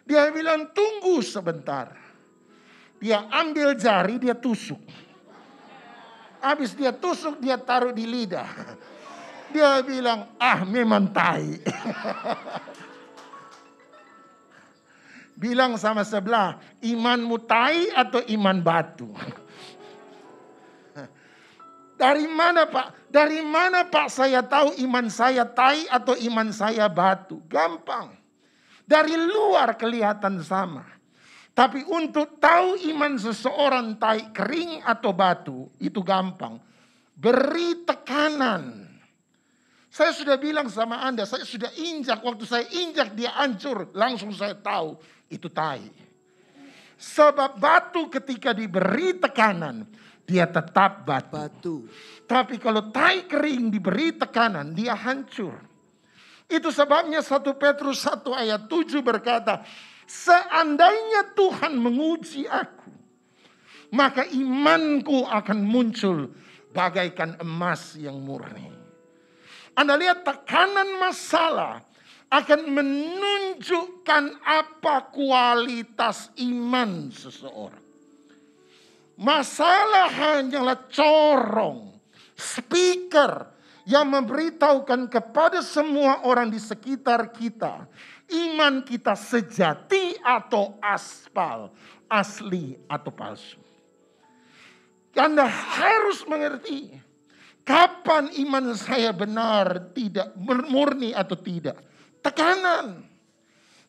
Dia bilang tunggu sebentar. Dia ambil jari dia tusuk. Habis dia tusuk dia taruh di lidah. Dia bilang memang tai. Bilang sama sebelah, imanmu tai atau iman batu? Dari mana Pak? Dari mana Pak saya tahu iman saya tai atau iman saya batu? Gampang. Dari luar kelihatan sama. Tapi untuk tahu iman seseorang tai kering atau batu itu gampang. Beri tekanan. Saya sudah bilang sama Anda, saya sudah injak. Waktu saya injak dia hancur. Langsung saya tahu itu tai. Sebab batu ketika diberi tekanan, dia tetap batu. Tapi kalau tai kering diberi tekanan, dia hancur. Itu sebabnya 1 Petrus 1 ayat 7 berkata, seandainya Tuhan menguji aku, maka imanku akan muncul bagaikan emas yang murni. Anda lihat tekanan masalah akan menunjukkan apa kualitas iman seseorang. Masalah hanyalah corong, speaker yang memberitahukan kepada semua orang di sekitar kita. Iman kita sejati atau aspal, asli atau palsu. Anda harus mengerti kapan iman saya benar, tidak murni atau tidak. Tekanan.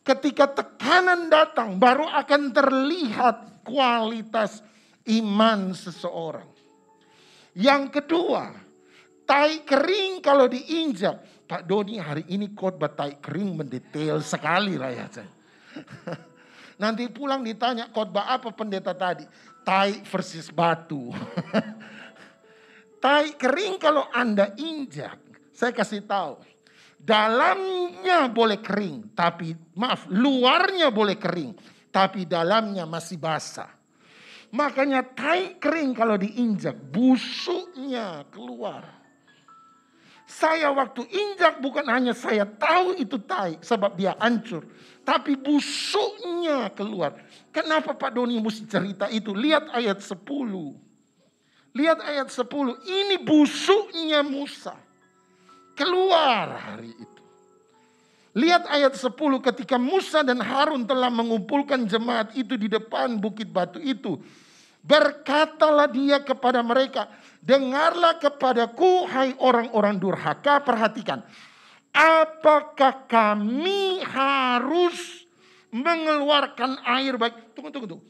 Ketika tekanan datang baru akan terlihat kualitas iman seseorang. Yang kedua, tai kering kalau diinjak. Pak Doni hari ini khotbah tai kering mendetail sekali lah ya. Nanti pulang ditanya khotbah apa pendeta tadi. Tai versus batu. Tai kering kalau Anda injak. Saya kasih tahu. Dalamnya boleh kering. Luarnya boleh kering. Tapi dalamnya masih basah. Makanya tai kering kalau diinjak, busuknya keluar. Saya waktu injak bukan hanya saya tahu itu tai sebab dia hancur. Tapi busuknya keluar. Kenapa Pak Doni mesti cerita itu? Lihat ayat 10. Lihat ayat 10. Ini busuknya Musa. Keluar hari itu. Lihat ayat 10. Ketika Musa dan Harun telah mengumpulkan jemaat itu di depan bukit batu itu. Berkatalah dia kepada mereka. Dengarlah kepadaku hai orang-orang durhaka. Perhatikan. Apakah kami harus mengeluarkan air bagi... Tunggu.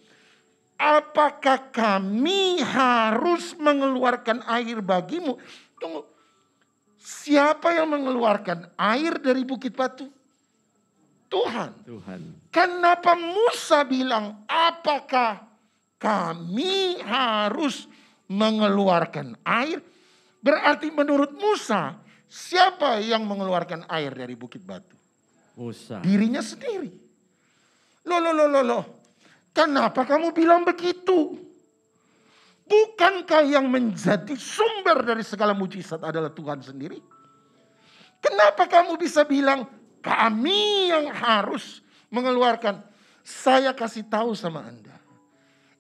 Apakah kami harus mengeluarkan air bagimu? Tunggu. Siapa yang mengeluarkan air dari bukit batu? Tuhan. Kenapa Musa bilang, apakah kami harus mengeluarkan air? Berarti menurut Musa, siapa yang mengeluarkan air dari bukit batu? Musa. Dirinya sendiri. Loh. Kenapa kamu bilang begitu? Bukankah yang menjadi sumber dari segala mujizat adalah Tuhan sendiri? Kenapa kamu bisa bilang kami yang harus mengeluarkan? Saya kasih tahu sama Anda.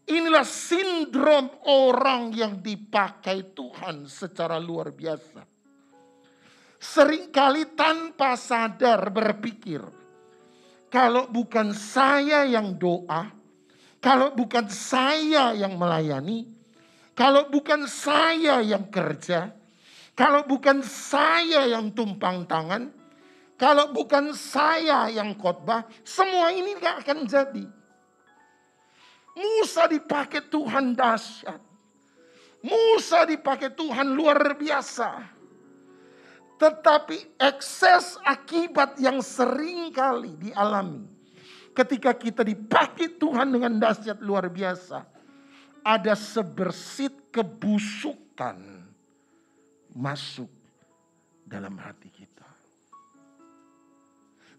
Inilah sindrom orang yang dipakai Tuhan secara luar biasa. Seringkali tanpa sadar berpikir, kalau bukan saya yang doa, kalau bukan saya yang melayani, kalau bukan saya yang kerja, kalau bukan saya yang tumpang tangan, kalau bukan saya yang khotbah, semua ini gak akan jadi. Musa dipakai Tuhan dahsyat. Musa dipakai Tuhan luar biasa. Tetapi ekses akibat yang sering kali dialami ketika kita dipakai Tuhan dengan dahsyat luar biasa. Ada sebersit kebusukan masuk dalam hati kita.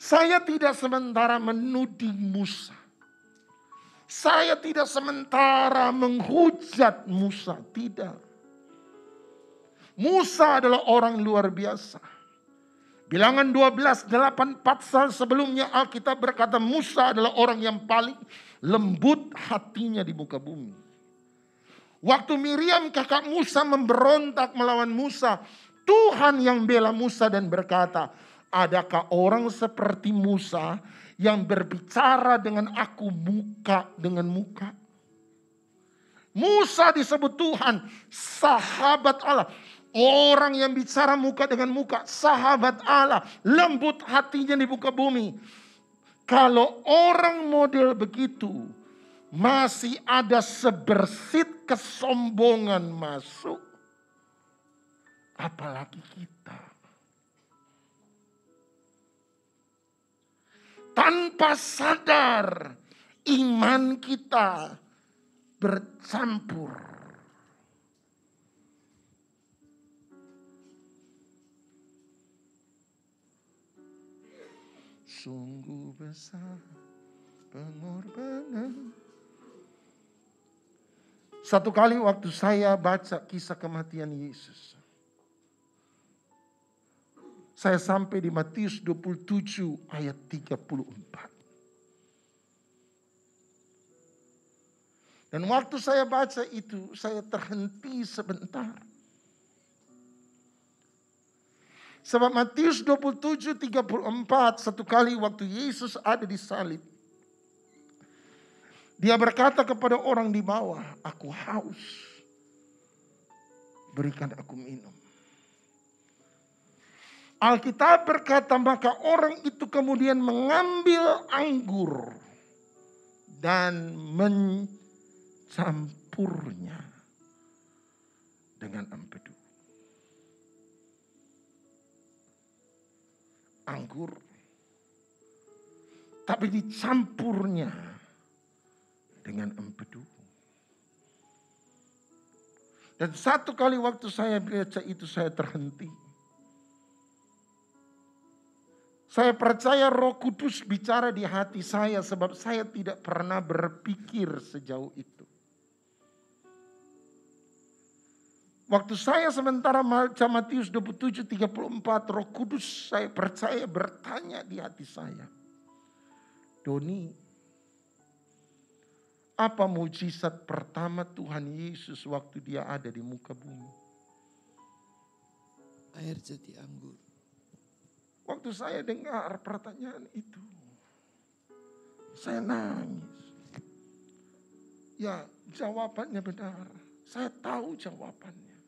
Saya tidak sementara menuding Musa. Saya tidak sementara menghujat Musa. Tidak. Musa adalah orang luar biasa. Bilangan 12, 8 pasal sebelumnya Alkitab berkata Musa adalah orang yang paling lembut hatinya di muka bumi. Waktu Miriam kakak Musa memberontak melawan Musa, Tuhan yang bela Musa dan berkata, adakah orang seperti Musa yang berbicara dengan aku muka dengan muka? Musa disebut Tuhan, sahabat Allah. Orang yang bicara muka dengan muka, sahabat Allah, lembut hatinya di muka bumi. Kalau orang model begitu, masih ada sebersit kesombongan masuk. Apalagi kita. Tanpa sadar iman kita bercampur. Sungguh besar pengorbanan. Satu kali waktu saya baca kisah kematian Yesus, saya sampai di Matius 27 ayat 34. Dan waktu saya baca itu, saya terhenti sebentar. Sebab Matius 27, 34, satu kali waktu Yesus ada di salib, dia berkata kepada orang di bawah, aku haus, berikan aku minum. Alkitab berkata, maka orang itu kemudian mengambil anggur dan mencampurnya dengan empedu. Anggur, tapi dicampurnya dengan empedu. Dan satu kali waktu saya baca itu saya terhenti. Saya percaya Roh Kudus bicara di hati saya sebab saya tidak pernah berpikir sejauh itu. Waktu saya sementara baca Matius 27, 34, Roh Kudus saya percaya bertanya di hati saya. Doni, Apa mujizat pertama Tuhan Yesus waktu dia ada di muka bumi? Air jadi anggur. Waktu saya dengar pertanyaan itu, saya nangis. Ya, jawabannya benar. Saya tahu jawabannya.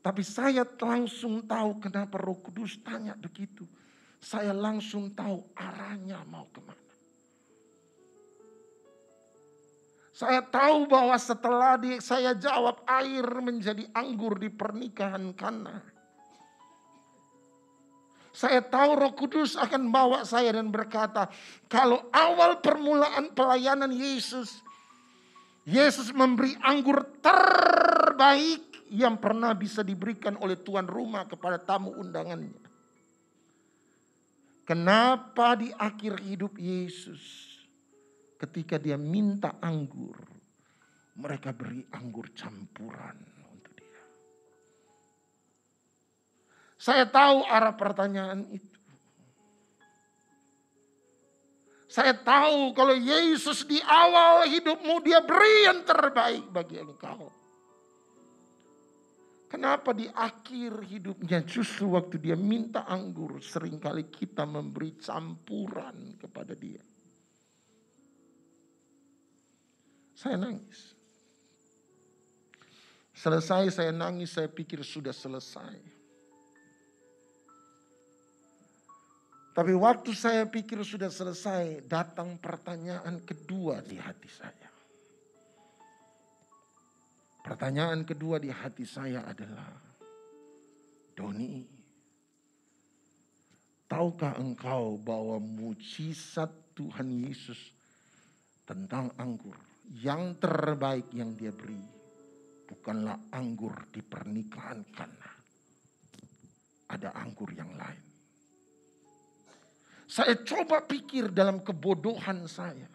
Tapi saya langsung tahu kenapa Roh Kudus tanya begitu. Saya langsung tahu arahnya mau kemana. Saya tahu bahwa setelah saya jawab air menjadi anggur di pernikahan Kana. Saya tahu Roh Kudus akan bawa saya dan berkata, kalau awal permulaan pelayanan Yesus, Yesus memberi anggur terbaik yang pernah bisa diberikan oleh tuan rumah kepada tamu undangannya. Kenapa di akhir hidup Yesus, ketika dia minta anggur, mereka beri anggur campuran untuk dia? Saya tahu arah pertanyaan itu. Saya tahu kalau Yesus di awal hidupmu dia beri yang terbaik bagi engkau. Kenapa di akhir hidupnya justru waktu dia minta anggur seringkali kita memberi campuran kepada dia? Saya nangis. Selesai saya nangis, saya pikir sudah selesai. Tapi waktu saya pikir sudah selesai, datang pertanyaan kedua di hati saya. Pertanyaan kedua di hati saya adalah, Doni, tahukah engkau bahwa mujizat Tuhan Yesus tentang anggur yang terbaik yang dia beri bukanlah anggur di pernikahan Kana. Ada anggur yang lain. Saya coba pikir dalam kebodohan saya.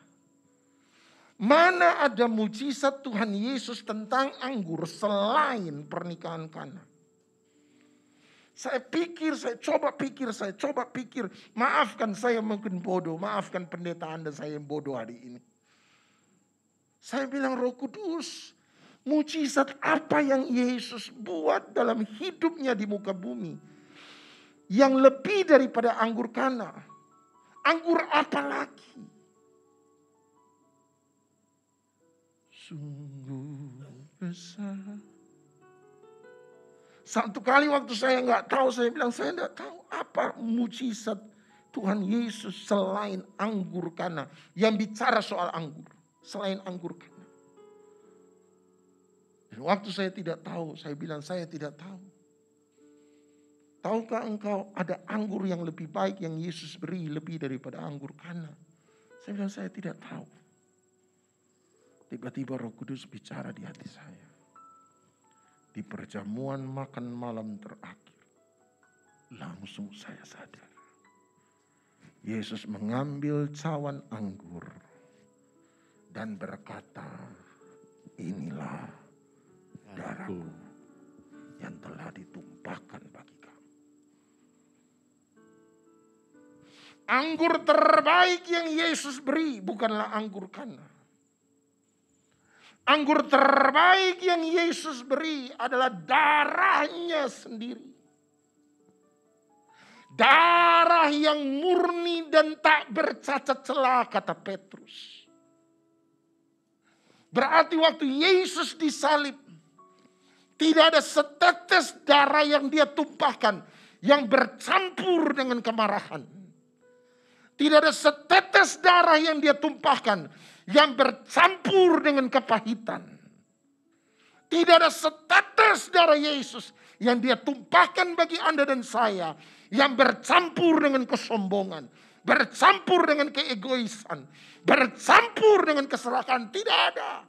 Mana ada mujizat Tuhan Yesus tentang anggur selain pernikahan Kana? Saya coba pikir. Maafkan saya mungkin bodoh. Maafkan pendeta Anda saya yang bodoh hari ini. Saya bilang, Roh Kudus, mujizat apa yang Yesus buat dalam hidupnya di muka bumi? Yang lebih daripada anggur Kana. Anggur apa lagi? Sungguh besar. Satu kali waktu saya nggak tahu, saya bilang saya nggak tahu apa mujizat Tuhan Yesus selain anggur Kana. Yang bicara soal anggur, selain anggur Kana. Dan waktu saya tidak tahu, saya bilang saya tidak tahu. Tahukah engkau ada anggur yang lebih baik yang Yesus beri lebih daripada anggur Kana? Saya bilang saya tidak tahu. Tiba-tiba Roh Kudus bicara di hati saya. Di perjamuan makan malam terakhir, langsung saya sadar. Yesus mengambil cawan anggur dan berkata, inilah darahku yang telah ditumpahkan bagi kamu. Anggur terbaik yang Yesus beri bukanlah anggur Kana. Anggur terbaik yang Yesus beri adalah darahnya sendiri. Darah yang murni dan tak bercacat celah, kata Petrus. Berarti waktu Yesus disalib, tidak ada setetes darah yang dia tumpahkan yang bercampur dengan kemarahan. Tidak ada setetes darah yang dia tumpahkan yang bercampur dengan kepahitan. Tidak ada setetes darah Yesus yang dia tumpahkan bagi Anda dan saya yang bercampur dengan kesombongan, bercampur dengan keegoisan, bercampur dengan keserakahan. Tidak ada.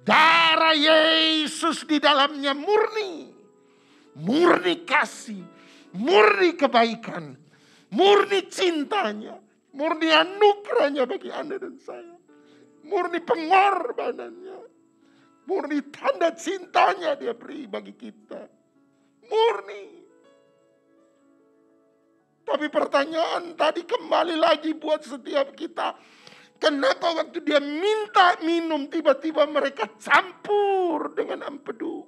Darah Yesus di dalamnya murni. Murni kasih, murni kebaikan, murni cintanya, murni anugerahnya bagi Anda dan saya. Murni pengorbanannya. Murni tanda cintanya dia beri bagi kita. Murni. Tapi pertanyaan tadi kembali lagi buat setiap kita. Kenapa waktu dia minta minum tiba-tiba mereka campur dengan empedu?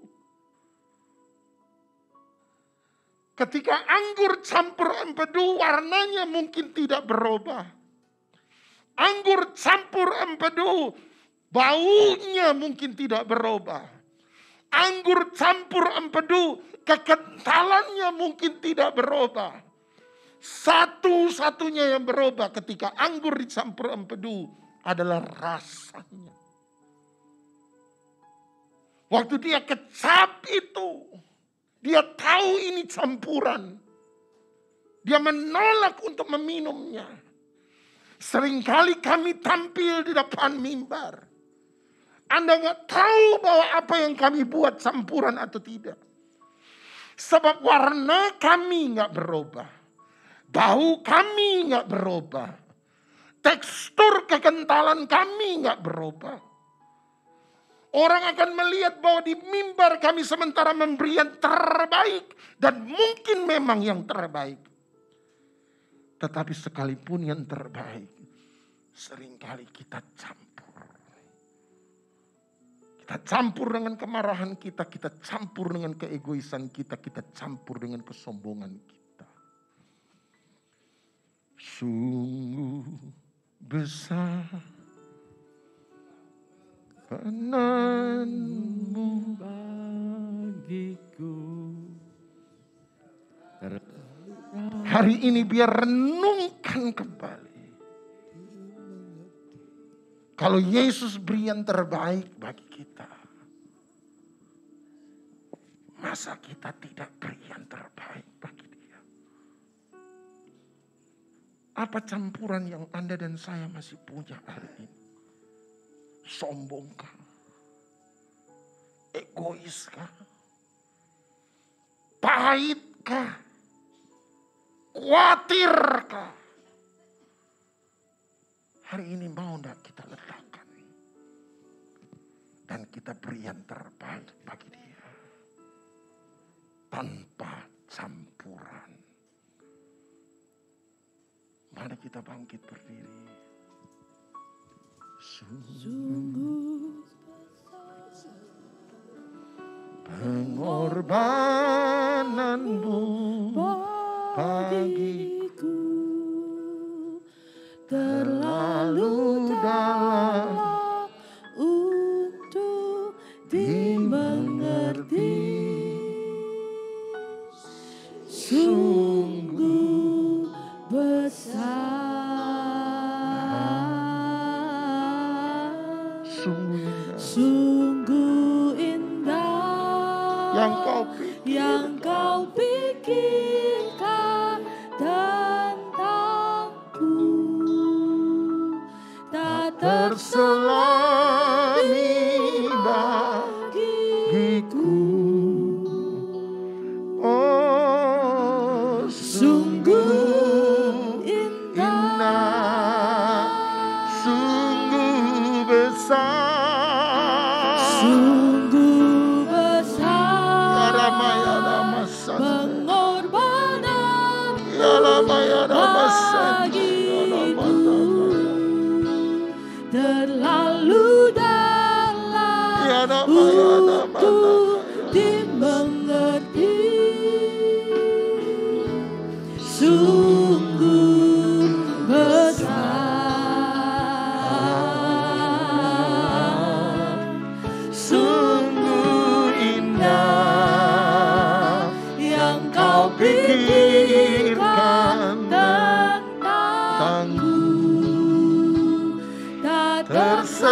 Ketika anggur campur empedu warnanya mungkin tidak berubah. Anggur campur empedu baunya mungkin tidak berubah. Anggur campur empedu kekentalannya mungkin tidak berubah. Satu-satunya yang berubah ketika anggur dicampur empedu adalah rasanya. Waktu dia kecap itu, dia tahu ini campuran. Dia menolak untuk meminumnya. Seringkali kami tampil di depan mimbar. Anda nggak tahu bahwa apa yang kami buat campuran atau tidak. Sebab warna kami nggak berubah. Bau kami nggak berubah. Tekstur kekentalan kami nggak berubah. Orang akan melihat bahwa di mimbar kami sementara memberi yang terbaik. Dan mungkin memang yang terbaik. Tetapi sekalipun yang terbaik, seringkali kita campur. Kita campur dengan kemarahan kita, kita campur dengan keegoisan kita, kita campur dengan kesombongan kita. Sungguh besar kenanmu bagiku. Hari ini biar renungkan kembali. Kalau Yesus beri yang terbaik bagi kita, masa kita tidak beri yang terbaik bagi Dia? Apa campuran yang Anda dan saya masih punya hari ini? Sombongkah? Egoiskah? Pahitkah? Khawatirkah? Hari ini mau enggak kita letakkan dan kita beri yang terbaik bagi Dia tanpa campuran. Mari kita bangkit berdiri. Sungguh pengorbananmu bagiku terlalu dalam untuk dimengerti. Sungguh besar, sungguh indah yang kau pikirkan tentangku, tak terselami bagiku. Oh, sungguh indah, sungguh besar, sungguh besar pengorbanan bagiku, terlalu dalam untuk dimengerti. Sungguh besar, sungguh indah yang kau pikirkan tentangku, tak terselami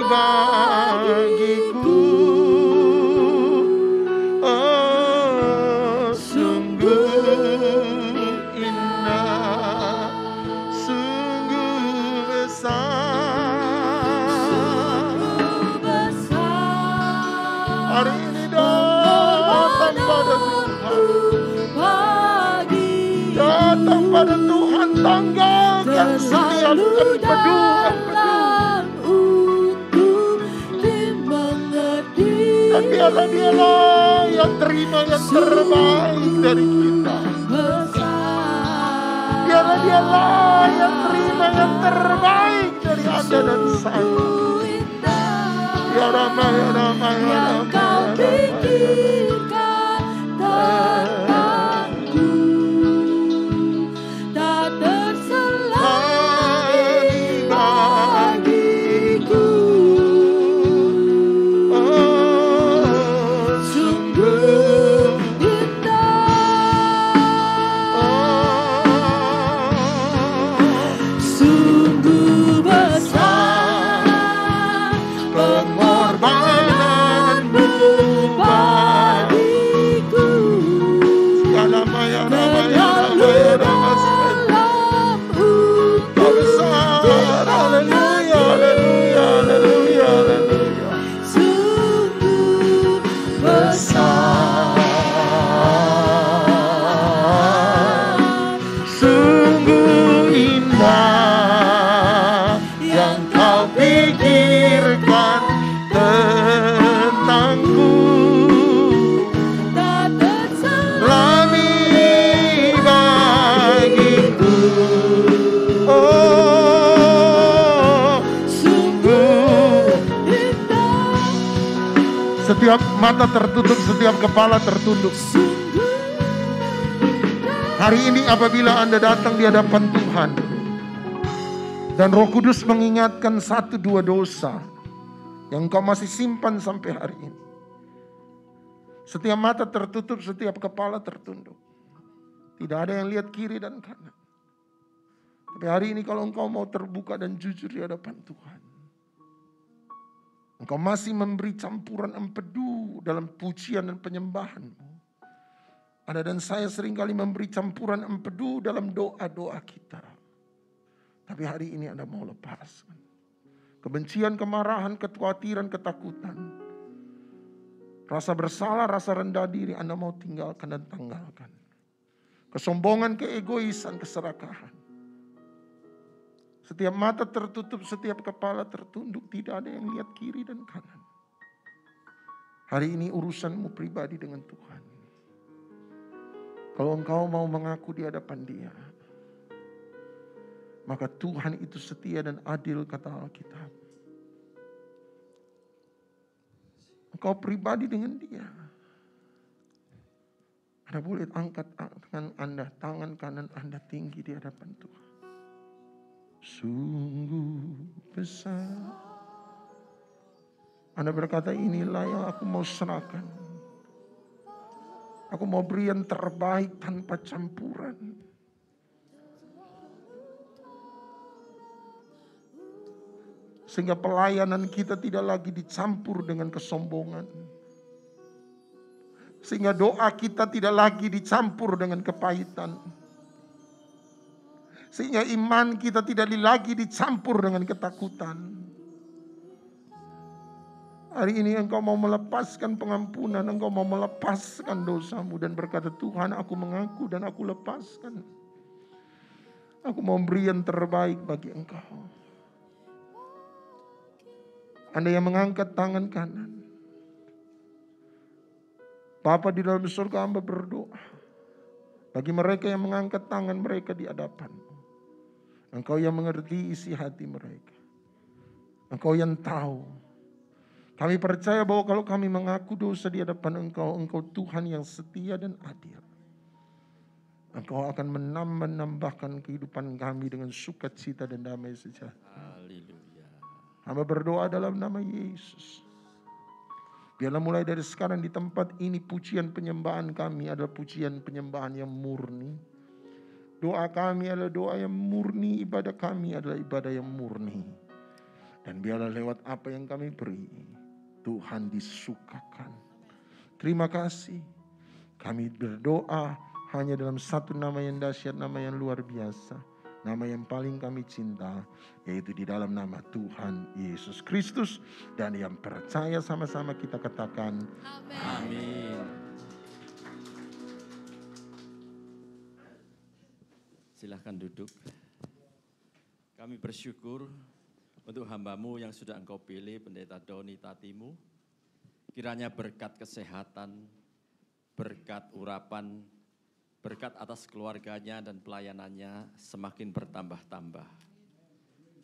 bagiku. Oh, sungguh indah, sungguh besar. Hari ini datang pada Tuhan, datang pada Tuhan, tanggalkan setiap empedu. Dan biarlah Dialah yang terima yang terbaik dari kita. Biarlah Dia layak terima yang terbaik dari Anda dan saya. Ya Rama, ya Rama, ya yang Rama, kau ya Rama, ya pikirkan tentangku tak terselani bagiku. Oh, sungguh sungguh besar pengorbananmu bagiku. Ya Rama, ya Rama, ya Rama, ya Rama. Kau besar, haleluya, haleluya, haleluya, haleluya. Sungguh besar, Sungguh indah yang kau pikirkan tentangku. tak terselani Lami bagiku. Oh, sungguh. indah. Setiap mata tertutup, setiap kepala tertunduk. Hari ini apabila Anda datang di hadapan Tuhan dan Roh Kudus mengingatkan 1-2 dosa yang kau masih simpan sampai hari ini. Setiap mata tertutup, setiap kepala tertunduk. Tidak ada yang lihat kiri dan kanan. Tapi hari ini kalau engkau mau terbuka dan jujur di hadapan Tuhan, engkau masih memberi campuran empedu dalam pujian dan penyembahanmu. Anda dan saya seringkali memberi campuran empedu dalam doa-doa kita. Tapi hari ini Anda mau lepaskan. Kebencian, kemarahan, kekhawatiran, ketakutan. Rasa bersalah, rasa rendah diri Anda mau tinggalkan dan tanggalkan. Kesombongan, keegoisan, keserakahan. Setiap mata tertutup, setiap kepala tertunduk. Tidak ada yang lihat kiri dan kanan. Hari ini urusanmu pribadi dengan Tuhan. Kalau engkau mau mengaku di hadapan Dia, maka Tuhan itu setia dan adil, kata Alkitab. Engkau pribadi dengan Dia. Anda boleh angkat tangan Anda, tangan kanan Anda tinggi di hadapan Tuhan. Sungguh besar. Anda berkata, inilah yang aku mau serahkan. Aku mau beri yang terbaik tanpa campuran. Sehingga pelayanan kita tidak lagi dicampur dengan kesombongan. Sehingga doa kita tidak lagi dicampur dengan kepahitan. Sehingga iman kita tidak lagi dicampur dengan ketakutan. Hari ini engkau mau melepaskan pengampunan, engkau mau melepaskan dosamu dan berkata, Tuhan, aku mengaku dan aku lepaskan. Aku mau beri yang terbaik bagi engkau. Anda yang mengangkat tangan kanan. Bapa di dalam surga, hamba berdoa bagi mereka yang mengangkat tangan mereka di hadapan-Mu. Engkau yang mengerti isi hati mereka. Engkau yang tahu. Kami percaya bahwa kalau kami mengaku dosa di hadapan Engkau, Engkau Tuhan yang setia dan adil. Engkau akan menambahkan kehidupan kami dengan sukacita dan damai sejahtera. Haleluya. Hamba berdoa dalam nama Yesus. Biarlah mulai dari sekarang di tempat ini pujian penyembahan kami adalah pujian penyembahan yang murni. Doa kami adalah doa yang murni, ibadah kami adalah ibadah yang murni. Dan biarlah lewat apa yang kami beri, Tuhan disukakan. Terima kasih. Kami berdoa hanya dalam satu nama yang dahsyat, nama yang luar biasa. Nama yang paling kami cinta, yaitu di dalam nama Tuhan Yesus Kristus. Dan yang percaya sama-sama kita katakan, Amin. Silahkan duduk. Kami bersyukur untuk hamba-Mu yang sudah Engkau pilih, Pendeta Doni Tatimu. Kiranya berkat kesehatan, berkat urapan, berkat atas keluarganya dan pelayanannya semakin bertambah-tambah.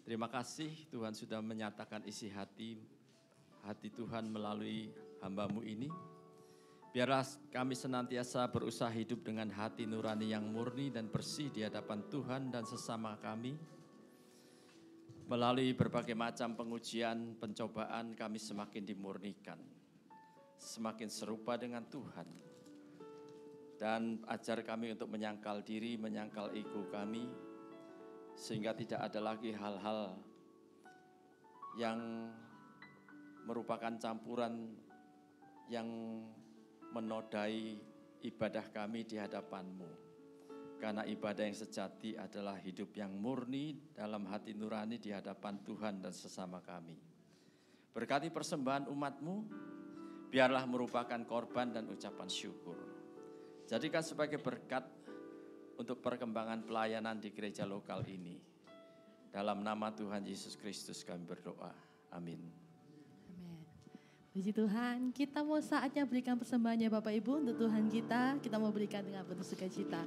Terima kasih Tuhan sudah menyatakan isi hati Tuhan melalui hamba-Mu ini. Biarlah kami senantiasa berusaha hidup dengan hati nurani yang murni dan bersih di hadapan Tuhan dan sesama kami. Melalui berbagai macam pengujian, pencobaan kami semakin dimurnikan. Semakin serupa dengan Tuhan. Dan ajar kami untuk menyangkal diri, menyangkal ego kami. Sehingga tidak ada lagi hal-hal yang merupakan campuran yang menodai ibadah kami di hadapan-Mu. Karena ibadah yang sejati adalah hidup yang murni dalam hati nurani di hadapan Tuhan dan sesama kami. Berkati persembahan umat-Mu, biarlah merupakan korban dan ucapan syukur. Jadikan sebagai berkat untuk perkembangan pelayanan di gereja lokal ini. Dalam nama Tuhan Yesus Kristus kami berdoa. Amin. Amin. Puji Tuhan, kita mau saatnya berikan persembahannya Bapak Ibu untuk Tuhan kita. Kita mau berikan dengan penuh sukacita.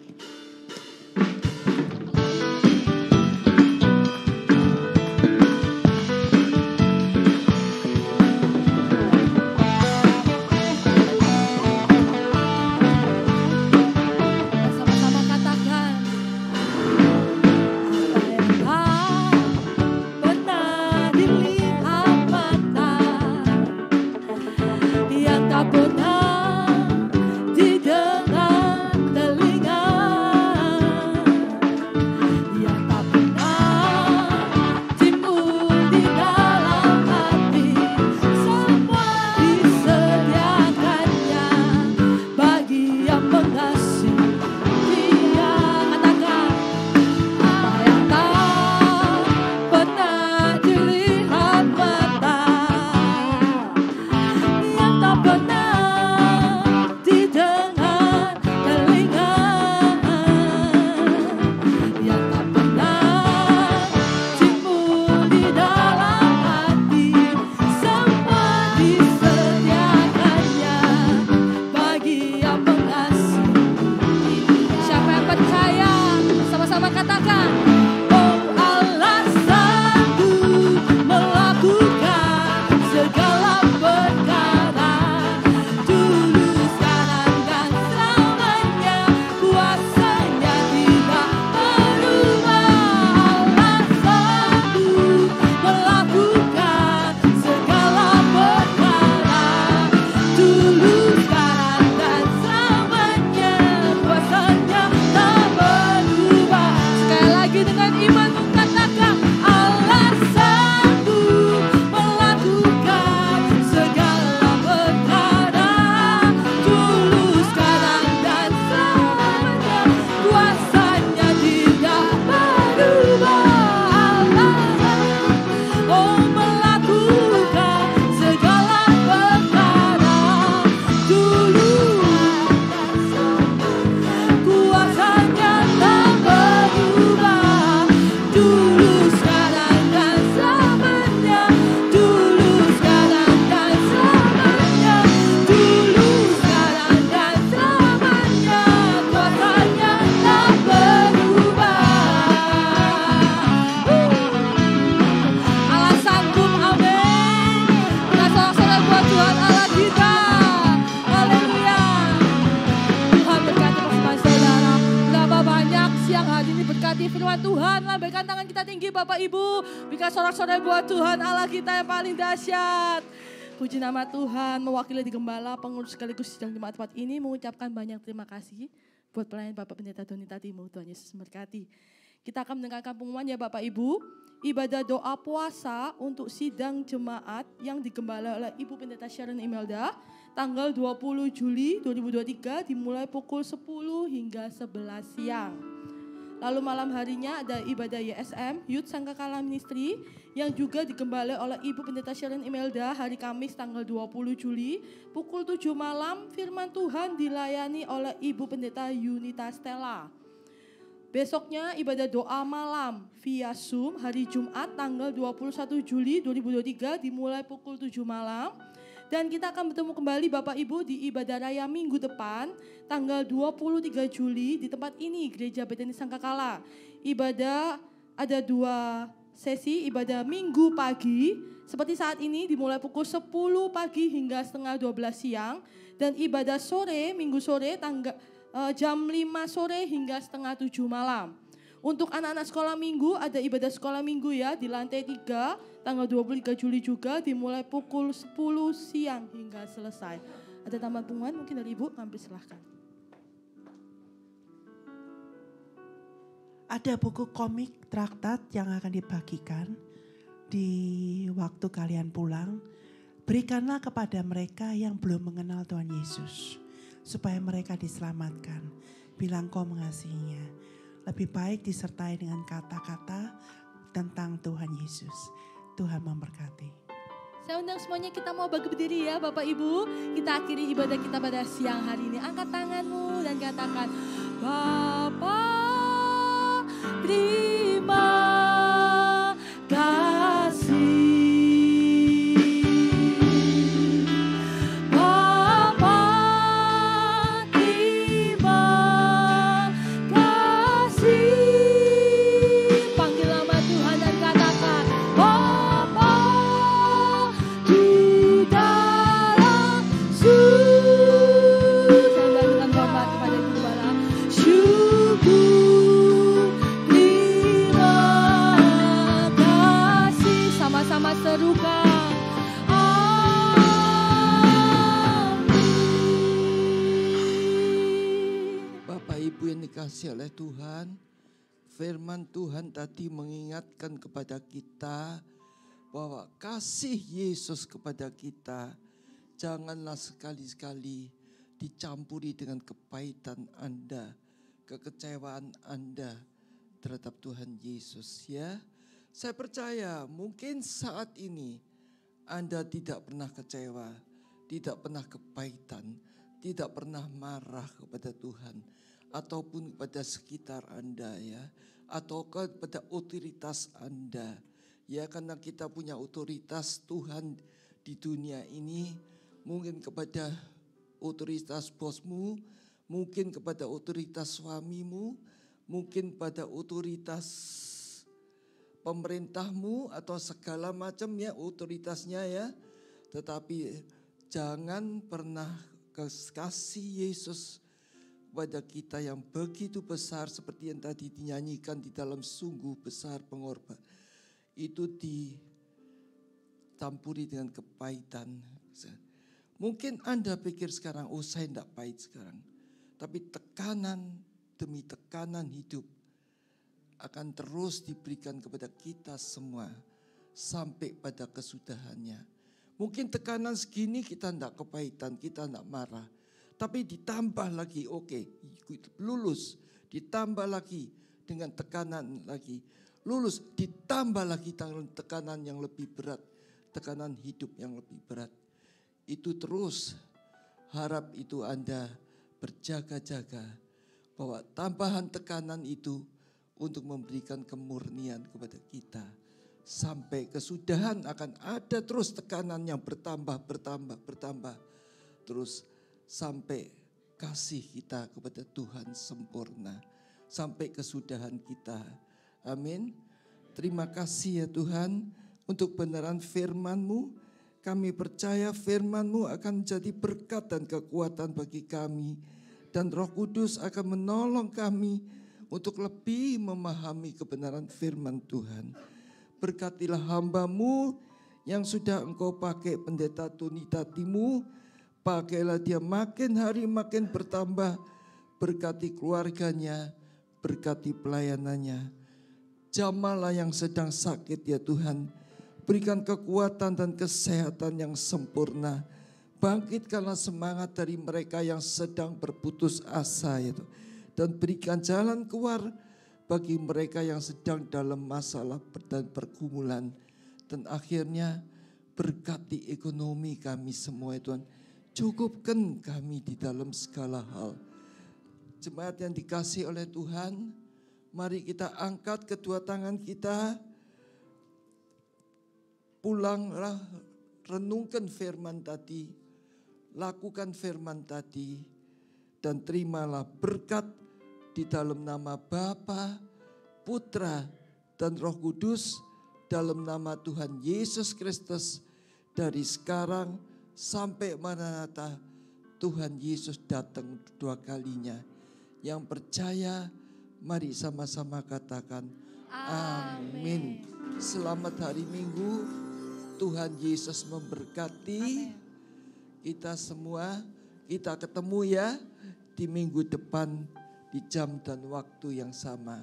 Sorak-sorai buat Tuhan Allah kita yang paling dahsyat. Puji nama Tuhan, mewakili di Gembala, pengurus sekaligus sidang jemaat tempat ini mengucapkan banyak terima kasih buat pelayan Bapak Pendeta Doni Tatimu. Tuhan Yesus memberkati. Kita akan mendengarkan pengumuman ya Bapak Ibu. Ibadah doa puasa untuk sidang jemaat yang digembala oleh Ibu Pendeta Sharon Imelda tanggal 20 Juli 2023 dimulai pukul 10 hingga 11 siang. Lalu malam harinya ada ibadah YSM, Youth Sangkakala Ministry, yang juga digembala oleh Ibu Pendeta Sharon Imelda hari Kamis tanggal 20 Juli, pukul 7 malam firman Tuhan dilayani oleh Ibu Pendeta Yunita Stella. Besoknya ibadah doa malam via Zoom hari Jumat tanggal 21 Juli 2023 dimulai pukul 7 malam. Dan kita akan bertemu kembali Bapak Ibu di ibadah raya minggu depan, tanggal 23 Juli di tempat ini, Gereja Betani Sangkakala. Ibadah ada 2 sesi, ibadah minggu pagi, seperti saat ini dimulai pukul 10 pagi hingga setengah 12 siang. Dan ibadah sore, minggu sore, jam 5 sore hingga setengah 7 malam. Untuk anak-anak sekolah minggu, ada ibadah sekolah minggu ya di lantai 3, tanggal 23 Juli juga dimulai pukul 10 siang hingga selesai. Ada tambahan pengumuman mungkin dari Ibu, kami silahkan. Ada buku komik traktat yang akan dibagikan di waktu kalian pulang. Berikanlah kepada mereka yang belum mengenal Tuhan Yesus, supaya mereka diselamatkan. Bilang kau mengasihinya. Lebih baik disertai dengan kata-kata tentang Tuhan Yesus. Tuhan memberkati. Saya undang semuanya, kita mau bagi berdiri ya Bapak Ibu. Kita akhiri ibadah kita pada siang hari ini. Angkat tanganmu dan katakan, Bapa, terima kasih. Dikasih oleh Tuhan, firman Tuhan tadi mengingatkan kepada kita bahwa kasih Yesus kepada kita janganlah sekali-sekali dicampuri dengan kepahitan Anda, kekecewaan Anda terhadap Tuhan Yesus ya. Saya percaya mungkin saat ini Anda tidak pernah kecewa, tidak pernah kepahitan, tidak pernah marah kepada Tuhan ataupun kepada sekitar Anda ya, atau kepada otoritas Anda ya, karena kita punya otoritas Tuhan di dunia ini, mungkin kepada otoritas bosmu, mungkin kepada otoritas suamimu, mungkin pada otoritas pemerintahmu atau segala macam ya otoritasnya ya, tetapi jangan pernah kasih Yesus kepada kita yang begitu besar seperti yang tadi dinyanyikan di dalam sungguh besar pengorban. Itu dicampuri dengan kepahitan. Mungkin Anda pikir sekarang, oh saya tidak pahit sekarang. Tapi tekanan demi tekanan hidup akan terus diberikan kepada kita semua sampai pada kesudahannya. Mungkin tekanan segini kita tidak kepahitan, kita tidak marah. Tapi ditambah lagi, lulus, ditambah lagi dengan tekanan lagi. Lulus, ditambah lagi tekanan yang lebih berat, tekanan hidup yang lebih berat. Itu terus, harap itu Anda berjaga-jaga bahwa tambahan tekanan itu untuk memberikan kemurnian kepada kita. Sampai kesudahan akan ada terus tekanan yang bertambah. Terus sampai kasih kita kepada Tuhan sempurna. Sampai kesudahan kita. Amin. Terima kasih ya Tuhan untuk benaran firman-Mu. Kami percaya firman-Mu akan menjadi berkat dan kekuatan bagi kami. Dan Roh Kudus akan menolong kami untuk lebih memahami kebenaran firman Tuhan. Berkatilah hamba-Mu yang sudah Engkau pakai, Pendeta Tony Tatimu. Pakailah dia makin hari makin bertambah. Berkati keluarganya, berkati pelayanannya. Jamahlah yang sedang sakit ya Tuhan. Berikan kekuatan dan kesehatan yang sempurna. Bangkitkanlah semangat dari mereka yang sedang berputus asa ya Tuhan. Dan berikan jalan keluar bagi mereka yang sedang dalam masalah dan pergumulan. Dan akhirnya berkati ekonomi kami semua ya Tuhan. Cukupkan kami di dalam segala hal. Jemaat yang dikasihi oleh Tuhan, mari kita angkat kedua tangan kita. Pulanglah renungkan firman tadi, lakukan firman tadi, dan terimalah berkat di dalam nama Bapa, Putra, dan Roh Kudus, dalam nama Tuhan Yesus Kristus, dari sekarang sampai Maranatha, Tuhan Yesus datang kedua kalinya. Yang percaya, mari sama-sama katakan amin. Selamat hari Minggu, Tuhan Yesus memberkati kita semua. Kita ketemu ya di minggu depan di jam dan waktu yang sama.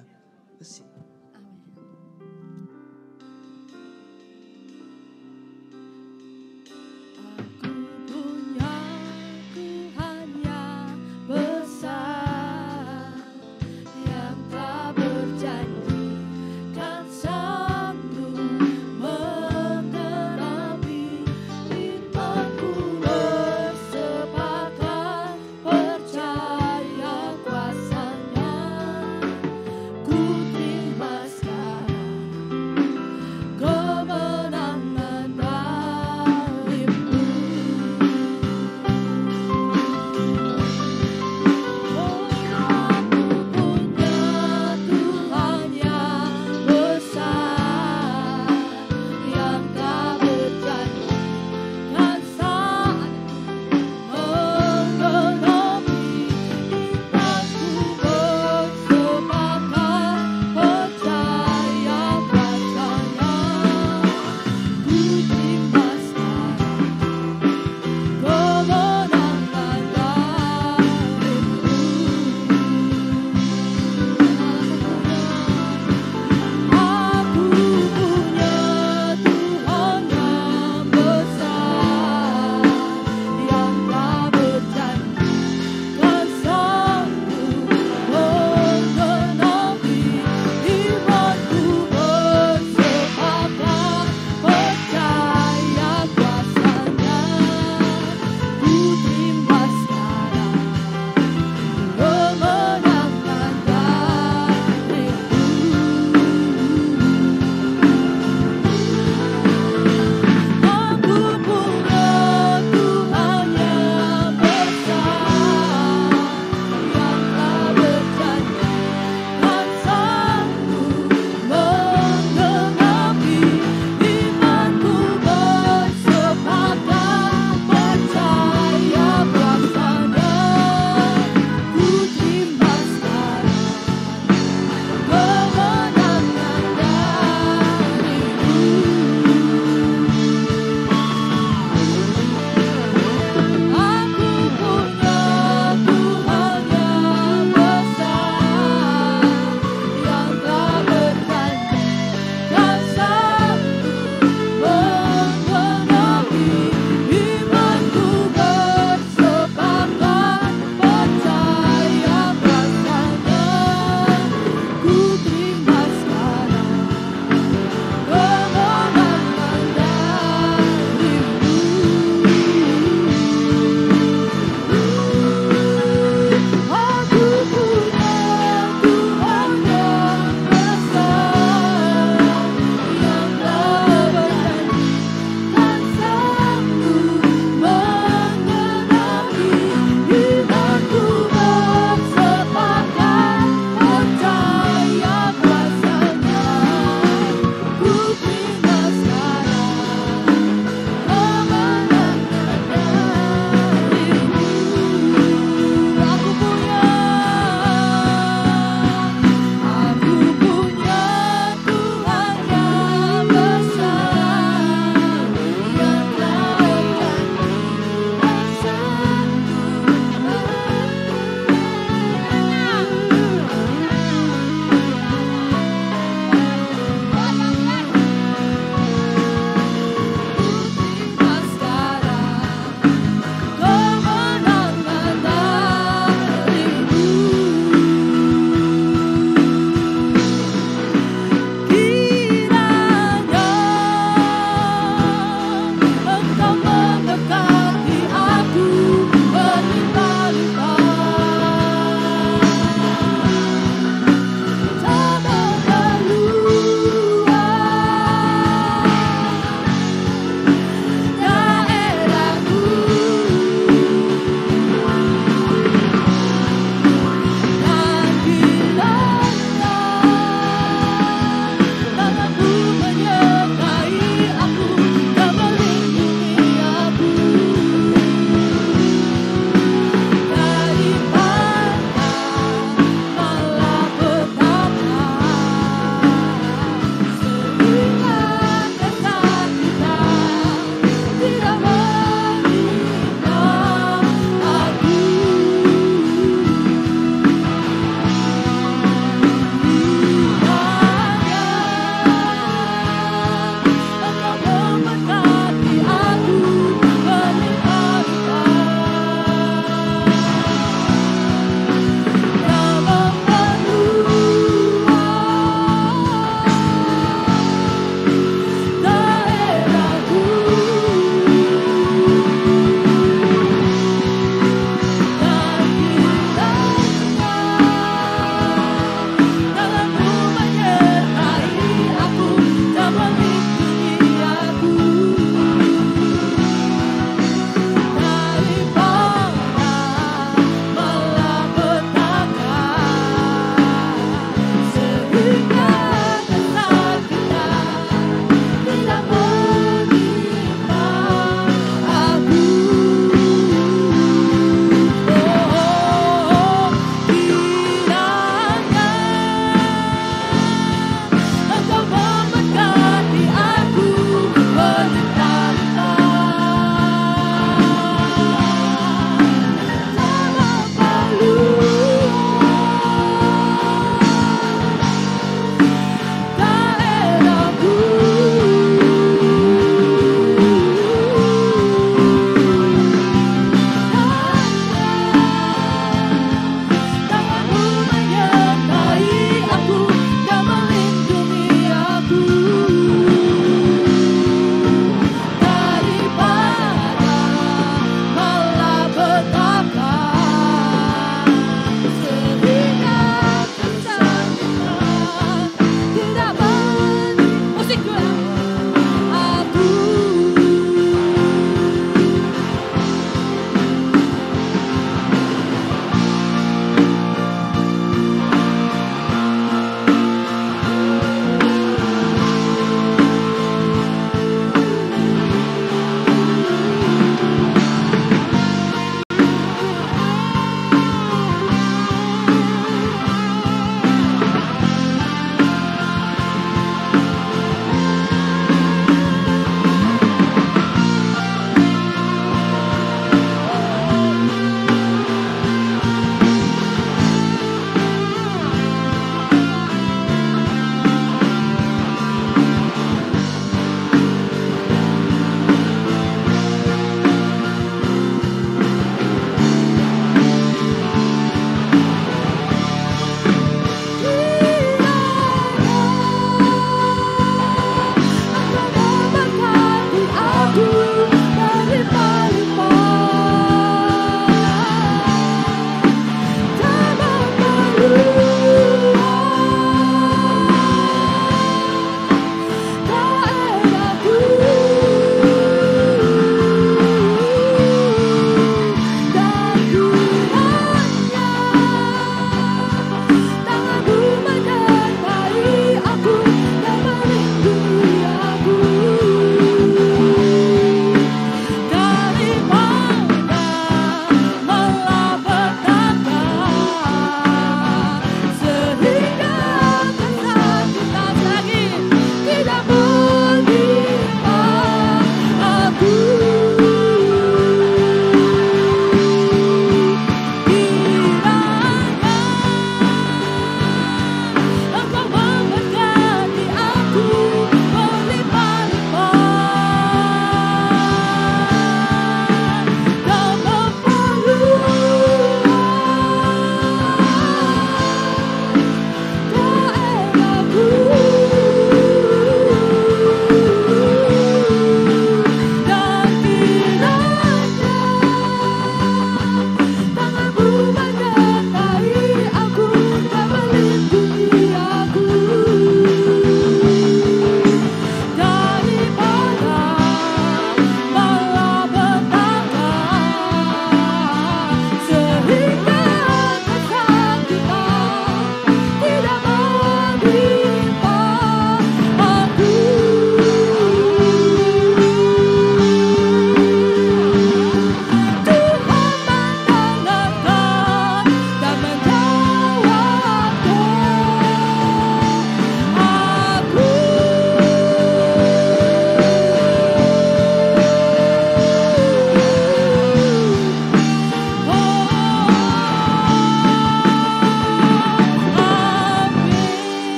Ku terima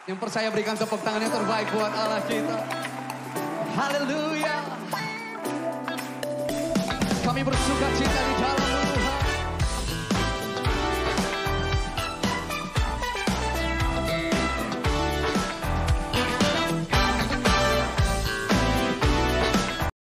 Yang percaya berikan tepuk tangan yang terbaik buat Allah kita. Haleluya. Kami bersuka